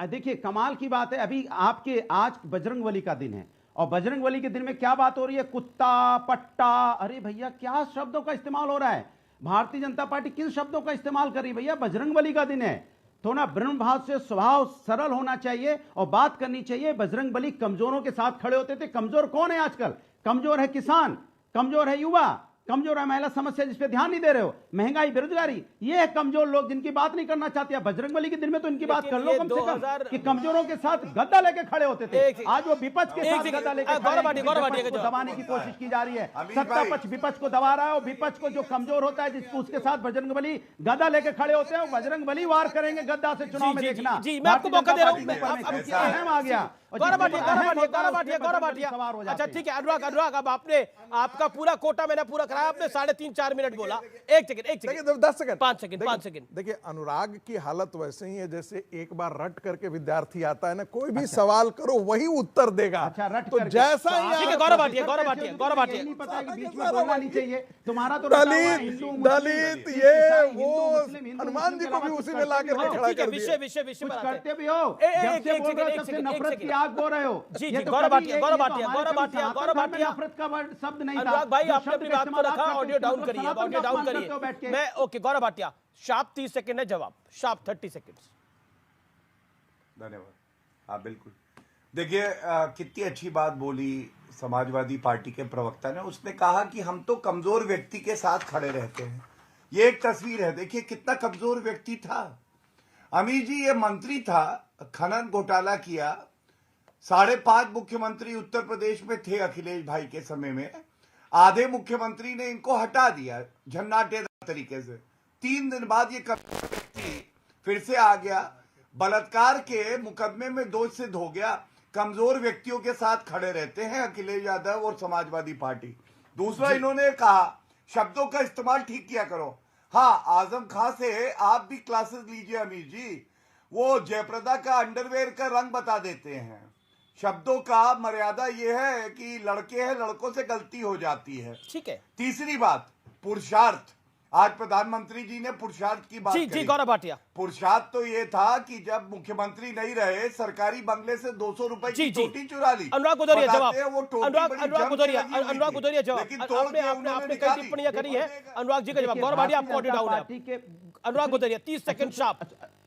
Speaker 11: देखिए कमाल की बात है, अभी आपके आज बजरंगबली का दिन है, और बजरंगबली के दिन में क्या बात हो रही है? कुत्ता, पट्टा। अरे भैया, क्या शब्दों का इस्तेमाल हो रहा है? भारतीय जनता पार्टी किन शब्दों का इस्तेमाल कर रही है? भैया बजरंगबली का दिन है, तो ना ब्रह्म भाव से स्वभाव सरल होना चाहिए और बात करनी चाहिए। बजरंगबली कमजोरों के साथ खड़े होते थे। कमजोर कौन है आजकल? कमजोर है किसान, कमजोर है युवा, कमजोर है महिला समस्या जिस पे ध्यान नहीं दे रहे हो, महंगाई, बेरोजगारी। ये है कमजोर लोग जिनकी बात नहीं करना चाहते। बजरंगबली के दिन में तो इनकी बात कर लो कम से कम, कि कमजोरों के साथ गद्दा लेके खड़े होते थे। आज वो विपक्ष के साथ गद्दा लेके खड़े को दबाने की कोशिश की जा रही है। सत्ता पक्ष विपक्ष को दबा रहा है, और विपक्ष को जो कमजोर होता है जिसको, उसके साथ बजरंगबली गद्दा लेके खड़े होते हैं। बजरंगबली वार करेंगे गद्दा से चुनाव में, देखना।
Speaker 1: जी, मैं आपको मौका दे रहा हूं।
Speaker 11: अहम आ गया।
Speaker 1: गौरव भाटिया। अच्छा ठीक है अनुराग, अब आपने, आपका पूरा कोटा मैंने पूरा कराया, आपने 3.5-4 मिनट बोला। एक सेकंड,
Speaker 10: 10 सेकंड,
Speaker 1: 5 सेकंड।
Speaker 10: देखिए अनुराग की हालत वैसे ही है जैसे एक बार रट करके विद्यार्थी आता है ना, कोई भी सवाल करो वही उत्तर देगा।
Speaker 11: अच्छा, रट
Speaker 10: तो
Speaker 11: करके।
Speaker 10: जैसा ही
Speaker 1: ठीक है,
Speaker 10: आप-
Speaker 1: गौरव भाटिया।
Speaker 11: नहीं पता कि बीच में बोलना नहीं चाहिए। तुम्हारा तो
Speaker 10: दलित ये वो हनुमान जी को भी उसी में ला के खड़ा
Speaker 1: ठीक है,
Speaker 10: कर दिया।
Speaker 1: विषय
Speaker 11: कुछ
Speaker 1: पर आते हैं।
Speaker 11: करते भी हो, जब से बोल रहे हो तब से नफरत की आग बो रहे हो।
Speaker 1: जी,
Speaker 11: ये तो
Speaker 1: गौरव
Speaker 11: कभी
Speaker 1: भाटिया,
Speaker 11: ये
Speaker 1: गौरव
Speaker 11: तो
Speaker 1: भाटिया,
Speaker 11: हमारे
Speaker 1: गौरव
Speaker 11: कभी
Speaker 1: भाटिया,
Speaker 11: सनातन
Speaker 1: गौरव
Speaker 11: धर्म में
Speaker 1: भाटिया।
Speaker 11: नफरत का वर्ड शब्द नहीं था।
Speaker 1: अनुराग भाई,
Speaker 11: जो
Speaker 1: आपने
Speaker 11: शब्द
Speaker 1: अपनी
Speaker 11: का
Speaker 1: बात को
Speaker 11: इस्तेमाल
Speaker 1: रखा,
Speaker 11: आप करते
Speaker 1: ऑडियो
Speaker 11: हो,
Speaker 1: डाउन
Speaker 11: तो
Speaker 1: करिए,
Speaker 11: सनातन
Speaker 1: ऑडियो
Speaker 11: का
Speaker 1: डाउन
Speaker 11: अपमान करते हो बैठ
Speaker 1: करिए।
Speaker 11: के।
Speaker 1: मैं okay, Gaurav Bhatia, sharp 30 second है जवाब, शार्प 30 सेकंड।
Speaker 8: धन्यवाद। हाँ बिल्कुल। देखिए कितनी अच्छी बात बोली समाजवादी पार्टी के प्रवक्ता ने। उसने कहा कि हम तो कमजोर व्यक्ति के साथ खड़े रहते हैं। ये एक तस्वीर है, देखिए कितना कमजोर व्यक्ति था अमीर जी। ये मंत्री था, खनन घोटाला किया, 5.5 मुख्यमंत्री उत्तर प्रदेश में थे अखिलेश भाई के समय में। आधे मुख्यमंत्री ने इनको हटा दिया झन्नाटेदार तरीके से। 3 दिन बाद ये व्यक्ति फिर से आ गया, बलात्कार के मुकदमे में दोष सिद्ध हो गया। कमजोर व्यक्तियों के साथ खड़े रहते हैं अखिलेश यादव और समाजवादी पार्टी। दूसरा, इन्होंने कहा शब्दों का इस्तेमाल ठीक किया करो। हाँ, आजम खां से आप भी क्लासेस लीजिए अमीर जी। वो जयप्रदा का अंडरवेयर का रंग बता देते हैं। शब्दों का मर्यादा ये है कि लड़के हैं, लड़कों से गलती हो जाती है।
Speaker 1: ठीक है।
Speaker 8: तीसरी बात, पुरुषार्थ। आज प्रधानमंत्री जी ने पुरुषार्थ की बात
Speaker 1: जी
Speaker 8: करी।
Speaker 1: गौरव भाटिया,
Speaker 8: पुरुषार्थ तो ये था कि जब मुख्यमंत्री नहीं रहे, सरकारी बंगले से 200 रुपए की टोटी चुरा ली।
Speaker 1: अनुराग भदौरिया जवाब।
Speaker 8: बताते हैं वो टोटी
Speaker 1: अनुराग
Speaker 8: बड़ी
Speaker 1: अनुराग
Speaker 8: जम से
Speaker 1: भदौरिया
Speaker 8: लगी हुई थी।
Speaker 1: अनुराग भदौरिया जवाब।
Speaker 8: लेकिन तोड़ के
Speaker 1: आपने
Speaker 8: उन्होंने
Speaker 1: कई
Speaker 8: निकाली।
Speaker 1: टिप्पणियां करी है। अनुराग जी का जवाब। गौरव भाटिया आपको ऑडियो डाउन है। अनुराग भदौरिया 30 सेकंड शार्प।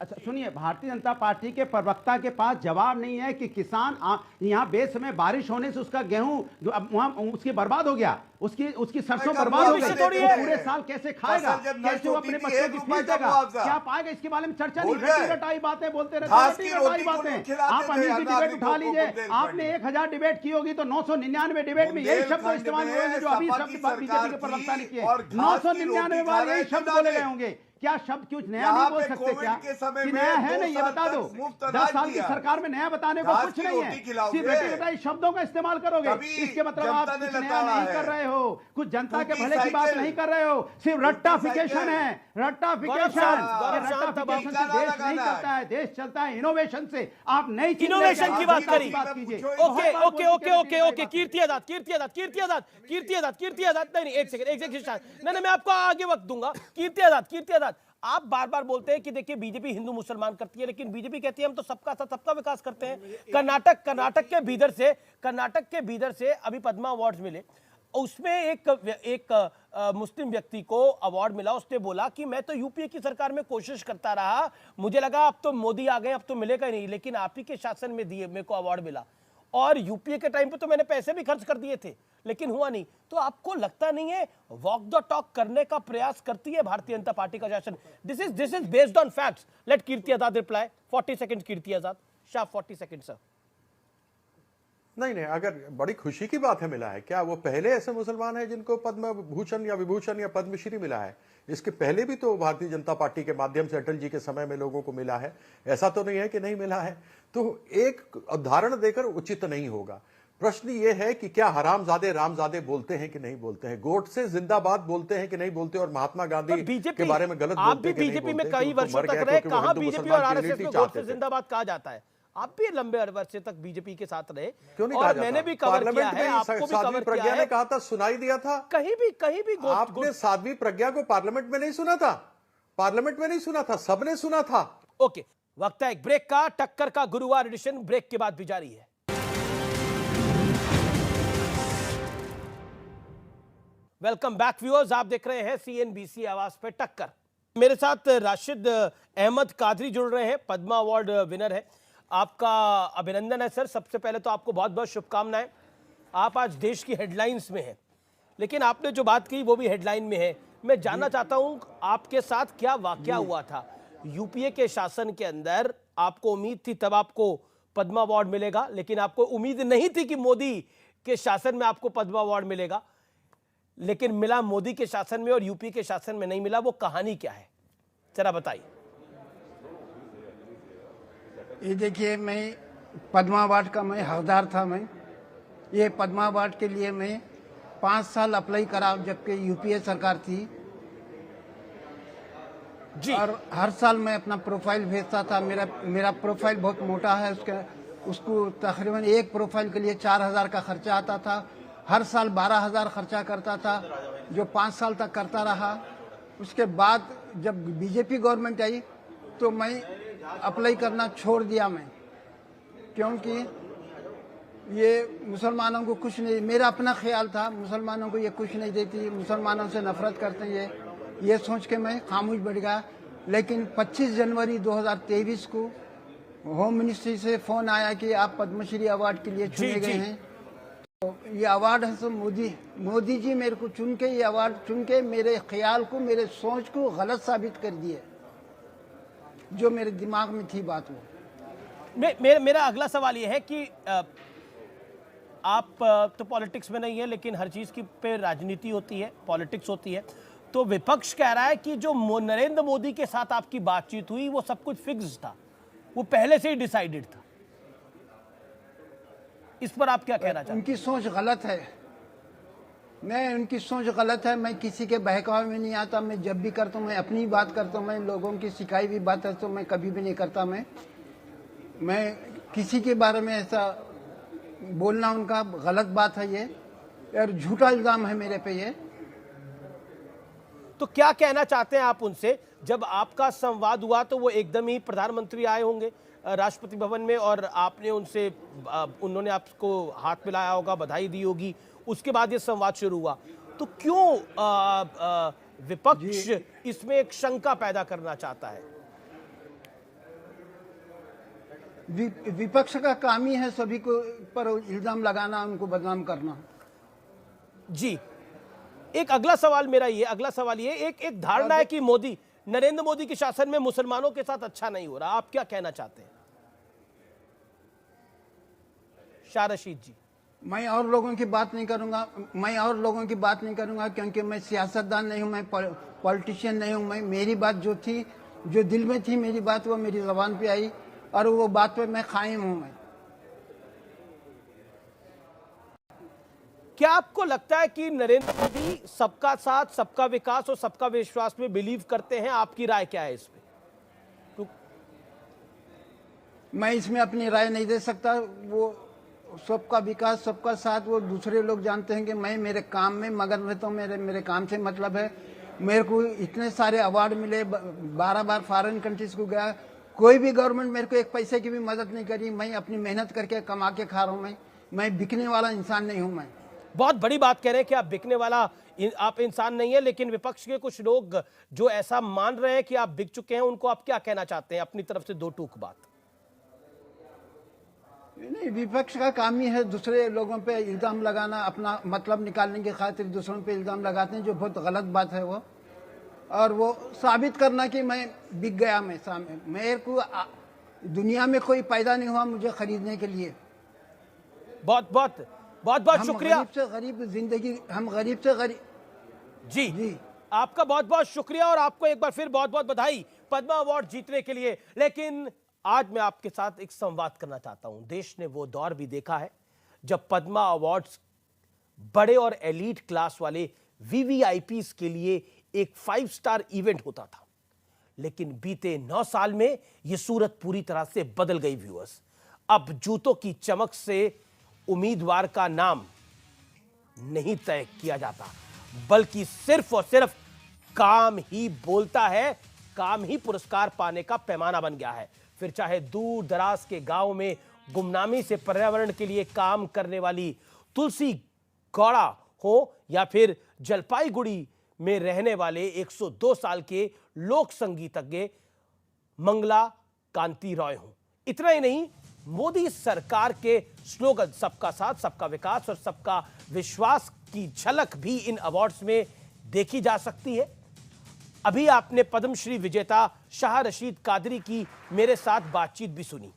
Speaker 11: अच्छा सुनिए, भारतीय जनता पार्टी के प्रवक्ता के पास जवाब नहीं है कि किसान यहाँ बेसमय बारिश होने से उसका गेहूं जो अब वहां उसकी बर्बाद हो गया, उसकी सरसों बर्बाद हो गई, तो पूरे साल कैसे खाएगा, कैसे वो अपने बच्चों की फीस देगा, क्या पाएगा, इसके बारे में चर्चा नहीं। रटी रटाई बातें बोलते रहते हैं, रटी रटाई बातें। आप अमीर की डिबेट उठा लीजिए, आपने 1000 डिबेट की होगी तो 999 डिबेट में यही शब्द इस्तेमाल हुए होंगे जो अभी शब्द बीजेपी के प्रवक्ता ने किए। 999 बार यही शब्द बोले गए होंगे। क्या शब्द कुछ नया नहीं बोल सकते क्या? कि नया है नहीं, ये बता दो। 10 साल की सरकार में नया बताने को कुछ नहीं है, सिर्फ रटी रटाई शब्दों का इस्तेमाल करोगे। इसके मतलब आप कुछ नया नहीं कर रहे हो, कुछ जनता के भले की बात नहीं कर रहे हो, सिर्फ रट्टाफिकेशन है। रट्टाफिकेशन से देश नहीं चलता है, देश चलता है इनोवेशन से। आप नई
Speaker 1: इनोवेशन की बात करी। Okay okay okay okay okay Kirti Azad नहीं, एक सेकंड नहीं, मैं आपको आगे वक्त दूंगा। कीर्ति आजाद, आप बार बार बोलते हैं कि देखिए बीजेपी हिंदू मुसलमान करती है, लेकिन बीजेपी कहती है हम तो सबका साथ सबका विकास करते हैं। कर्नाटक के भीतर से अभी पद्मा अवार्ड्स मिले, उसमें एक मुस्लिम व्यक्ति को अवार्ड मिला। उसने बोला कि मैं तो यूपीए की सरकार में कोशिश करता रहा, मुझे लगा अब तो मोदी आ गए, अब तो मिलेगा ही नहीं, लेकिन आप ही के शासन में दिए मेरे को अवार्ड मिला। और यूपीए के टाइम पे तो मैंने पैसे भी खर्च कर दिए थे, लेकिन हुआ नहीं। तो आपको लगता नहीं है वॉक द टॉक करने का प्रयास करती है भारतीय जनता पार्टी का शासन? This is based on facts. Let Kirti Azad reply. 40 second Kirti Azad, sharp 40 second sir.
Speaker 7: नहीं, अगर बड़ी खुशी की बात है मिला है, क्या वो पहले ऐसे मुसलमान हैं जिनको पद्म भूषण या विभूषण या पद्मश्री मिला है? इसके पहले भी तो भारतीय जनता पार्टी के माध्यम से अटल जी के समय में लोगों को मिला है, ऐसा तो नहीं है कि नहीं मिला है। तो एक उदाहरण देकर उचित नहीं होगा। प्रश्न ये है कि क्या हरामजादे रामजादे बोलते हैं कि नहीं बोलते हैं, गोडसे जिंदाबाद बोलते हैं कि नहीं बोलते, और महात्मा गांधी के बारे में गलत बोलते हैं कि नहीं बोलते?
Speaker 1: बीजेपी में कई वर्षों तक रहे, कहां बीजेपी और आरएसएस में गोडसे जिंदाबाद कहा जाता है? आप भी लंबे अरसे तक बीजेपी के साथ रहे,
Speaker 7: क्यों नहीं?
Speaker 1: और मैंने भी कवर किया है, आपको भी कवर किया है।
Speaker 7: कहा था, सुनाई दिया था
Speaker 1: कहीं भी
Speaker 7: आपने साध्वी प्रज्ञा को पार्लियामेंट में नहीं सुना था? पार्लियामेंट में नहीं सुना था, सबने सुना था।
Speaker 1: ओके, वक्त है एक ब्रेक का। टक्कर का गुरुवार एडिशन ब्रेक के बाद भी जारी है। वेलकम बैक व्यूअर्स, आप देख रहे हैं सीएनबीसी आवाज पे टक्कर। मेरे साथ राशिद अहमद कादरी जुड़ रहे हैं, पद्मा अवार्ड विनर है। आपका अभिनंदन है सर। सबसे पहले तो आपको बहुत बहुत शुभकामनाएं। आप आज देश की हेडलाइंस में हैं, लेकिन आपने जो बात की वो भी हेडलाइन में है। मैं जानना चाहता हूं आपके साथ क्या वाकया हुआ था यूपीए के शासन के अंदर? आपको उम्मीद थी तब आपको पद्मा अवार्ड मिलेगा, लेकिन आपको उम्मीद नहीं थी कि मोदी के शासन में आपको पद्मा अवार्ड मिलेगा, लेकिन मिला मोदी के शासन में और यूपी के शासन में नहीं मिला। वो कहानी क्या है, जरा बताइए।
Speaker 12: ये देखिए, मैं पद्मा अवार्ड का मैं हकदार था। मैं ये पद्मा अवार्ड के लिए मैं 5 साल अप्लाई करा, जबकि यूपीए सरकार थी जी। और हर साल मैं अपना प्रोफाइल भेजता था। मेरा प्रोफाइल बहुत मोटा है, उसको तकरीबन एक प्रोफाइल के लिए 4000 का खर्चा आता था। हर साल 12000 खर्चा करता था, जो 5 साल तक करता रहा। उसके बाद जब बीजेपी गवर्नमेंट आई तो मैं अप्लाई करना छोड़ दिया मैं, क्योंकि ये मुसलमानों को कुछ नहीं, मेरा अपना ख्याल था मुसलमानों को ये कुछ नहीं देती, मुसलमानों से नफरत करते हैं, ये सोच के मैं खामोश बैठ गया। लेकिन 25 जनवरी 2023 को होम मिनिस्ट्री से फोन आया कि आप पद्मश्री अवार्ड के लिए चुने गए हैं। तो ये अवार्ड है, तो मोदी जी मेरे को चुन के, ये अवार्ड चुन के मेरे ख्याल को, मेरे सोच को गलत साबित कर दिए, जो मेरे दिमाग में थी बात वो।
Speaker 1: मेरा अगला सवाल ये है कि आप तो पॉलिटिक्स में नहीं है, लेकिन हर चीज की पे राजनीति होती है, पॉलिटिक्स होती है। तो विपक्ष कह रहा है कि जो नरेंद्र मोदी के साथ आपकी बातचीत हुई वो सब कुछ फिक्स था, वो पहले से ही डिसाइडेड था। इस पर आप क्या कहना चाहते हैं?
Speaker 12: उनकी सोच गलत है। मैं उनकी सोच गलत है। मैं किसी के बहकावे में नहीं आता। मैं जब भी करता हूँ मैं अपनी बात करता हूँ। मैं लोगों की सिखाई हुई बात है तो मैं कभी भी नहीं करता। मैं किसी के बारे में ऐसा बोलना उनका गलत बात है ये, और झूठा इल्जाम है मेरे पे ये।
Speaker 1: तो क्या कहना चाहते हैं आप उनसे? जब आपका संवाद हुआ तो वो एकदम ही प्रधानमंत्री आए होंगे राष्ट्रपति भवन में और आपने उनसे उन्होंने आपको हाथ मिलाया होगा, बधाई दी होगी, उसके बाद ये संवाद शुरू हुआ। तो क्यों विपक्ष इसमें एक शंका पैदा करना चाहता है?
Speaker 12: विपक्ष का काम ही है सभी को पर इल्जाम लगाना, उनको बदनाम करना।
Speaker 1: जी, एक अगला सवाल मेरा ये एक धारणा है कि नरेंद्र मोदी के शासन में मुसलमानों के साथ अच्छा नहीं हो रहा। आप क्या कहना चाहते हैं? शाह रशीद जी।
Speaker 12: मैं और लोगों की बात नहीं करूंगा क्योंकि मैं सियासतदान नहीं हूं, मैं पॉलिटिशियन नहीं हूं। मैं मेरी बात जो थी, जो दिल में थी मेरी बात, वो मेरी ज़बान पे आई और वो बात पे मैं कायम हूं। मैं
Speaker 1: क्या आपको लगता है कि नरेंद्र मोदी सबका साथ, सबका विकास और सबका विश्वास में बिलीव करते हैं? आपकी राय क्या है इसमें?
Speaker 12: मैं इसमें अपनी राय नहीं दे सकता। वो सबका विकास, सबका साथ, वो दूसरे लोग जानते हैं कि मैं मेरे काम में मगन रहता हूँ। मेरे काम से मतलब है। मेरे को इतने सारे अवार्ड मिले, 12 बार फॉरेन कंट्रीज को गया, कोई भी गवर्नमेंट मेरे को एक पैसे की भी मदद नहीं करी। मैं अपनी मेहनत करके कमा के खा रहा हूँ। मैं बिकने वाला इंसान नहीं हूँ। मैं
Speaker 1: बहुत बड़ी बात कह रहे हैं कि आप बिकने वाला आप इंसान नहीं है, लेकिन विपक्ष के कुछ लोग जो ऐसा मान रहे हैं कि आप बिक चुके हैं, उनको आप क्या कहना चाहते हैं? अपनी तरफ से दो टूक बात।
Speaker 12: नहीं, विपक्ष का काम ही है दूसरे लोगों पे इल्जाम लगाना, अपना मतलब निकालने की खातिर दूसरों पे इल्जाम लगाते हैं, जो बहुत गलत बात है वो। और वो साबित करना कि मैं बिक गया। मेरे को दुनिया में कोई पैदा नहीं हुआ मुझे खरीदने के लिए।
Speaker 1: बहुत बहुत शुक्रिया।
Speaker 12: गरीब से गरीब जिंदगी, हम गरीब से गरीब।
Speaker 1: जी, आपका बहुत बहुत शुक्रिया और आपको एक बार फिर बहुत बहुत बधाई पद्मा अवार्ड जीतने के लिए। लेकिन आज मैं आपके साथ एक संवाद करना चाहता हूं। देश ने वो दौर भी देखा है जब पद्मा अवार्ड्स बड़े और एलीट क्लास वाले वीवीआईपीज के लिए एक 5 स्टार इवेंट होता था, लेकिन बीते 9 साल में यह सूरत पूरी तरह से बदल गई। व्यूअर्स, अब जूतों की चमक से उम्मीदवार का नाम नहीं तय किया जाता, बल्कि सिर्फ और सिर्फ काम ही बोलता है। काम ही पुरस्कार पाने का पैमाना बन गया है। फिर चाहे दूर दराज के गांव में गुमनामी से पर्यावरण के लिए काम करने वाली तुलसी गौड़ा हो या फिर जलपाईगुड़ी में रहने वाले 102 साल के लोक संगीतज्ञ मंगला कांति रॉय हो। इतना ही नहीं, मोदी सरकार के स्लोगन सबका साथ, सबका विकास और सबका विश्वास की झलक भी इन अवार्ड्स में देखी जा सकती है। अभी आपने पद्मश्री विजेता शाह रशीद कादरी की मेरे साथ बातचीत भी सुनी।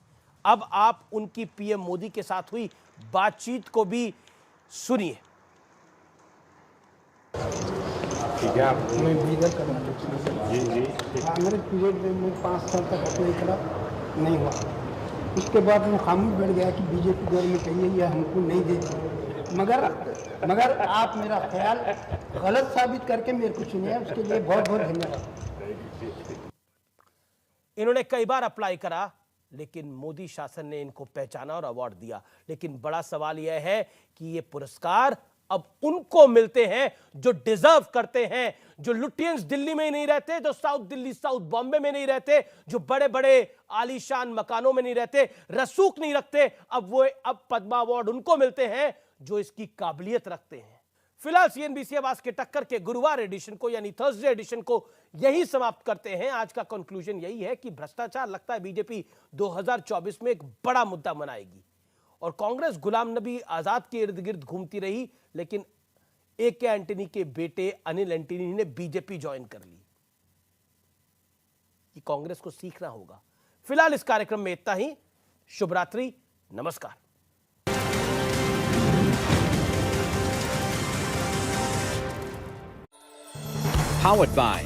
Speaker 1: अब आप उनकी पीएम मोदी के साथ हुई बातचीत को भी सुनिए।
Speaker 13: ठीक है, आप मैं लीगल करना मेरे पीरियड में 5 साल तक अप्लाई करा, नहीं हुआ। उसके बाद मैं खामोश बैठ गया कि बीजेपी गवर्नमेंट चाहिए, यह हमको नहीं देती। मगर आप मेरा ख्याल गलत साबित करके मेरे को चुने, उसके लिए बहुत बहुत धन्यवाद।
Speaker 1: इन्होंने कई बार अप्लाई करा, लेकिन मोदी शासन ने इनको पहचाना और अवार्ड दिया। लेकिन बड़ा सवाल यह है कि ये पुरस्कार अब उनको मिलते हैं जो डिजर्व करते हैं, जो लुटियंस दिल्ली में नहीं रहते, जो साउथ दिल्ली, साउथ बॉम्बे में नहीं रहते, जो बड़े बड़े आलीशान मकानों में नहीं रहते, रसूख नहीं रखते। अब पद्मा अवार्ड उनको मिलते हैं जो इसकी काबिलियत रखते हैं। फिलहाल सीएनबीसी आवाज के टक्कर के गुरुवार एडिशन को यानी थर्सडे एडिशन को यही समाप्त करते हैं। आज का कंक्लूजन यही है कि भ्रष्टाचार लगता है बीजेपी 2024 में एक बड़ा मुद्दा बनाएगी और कांग्रेस गुलाम नबी आजाद के इर्द गिर्द घूमती रही, लेकिन ए.के. एंटनी के बेटे अनिल एंटनी ने बीजेपी ज्वाइन कर ली। कि कांग्रेस को सीखना होगा। फिलहाल इस कार्यक्रम में इतना ही। शुभ रात्रि, नमस्कार।
Speaker 14: Powered by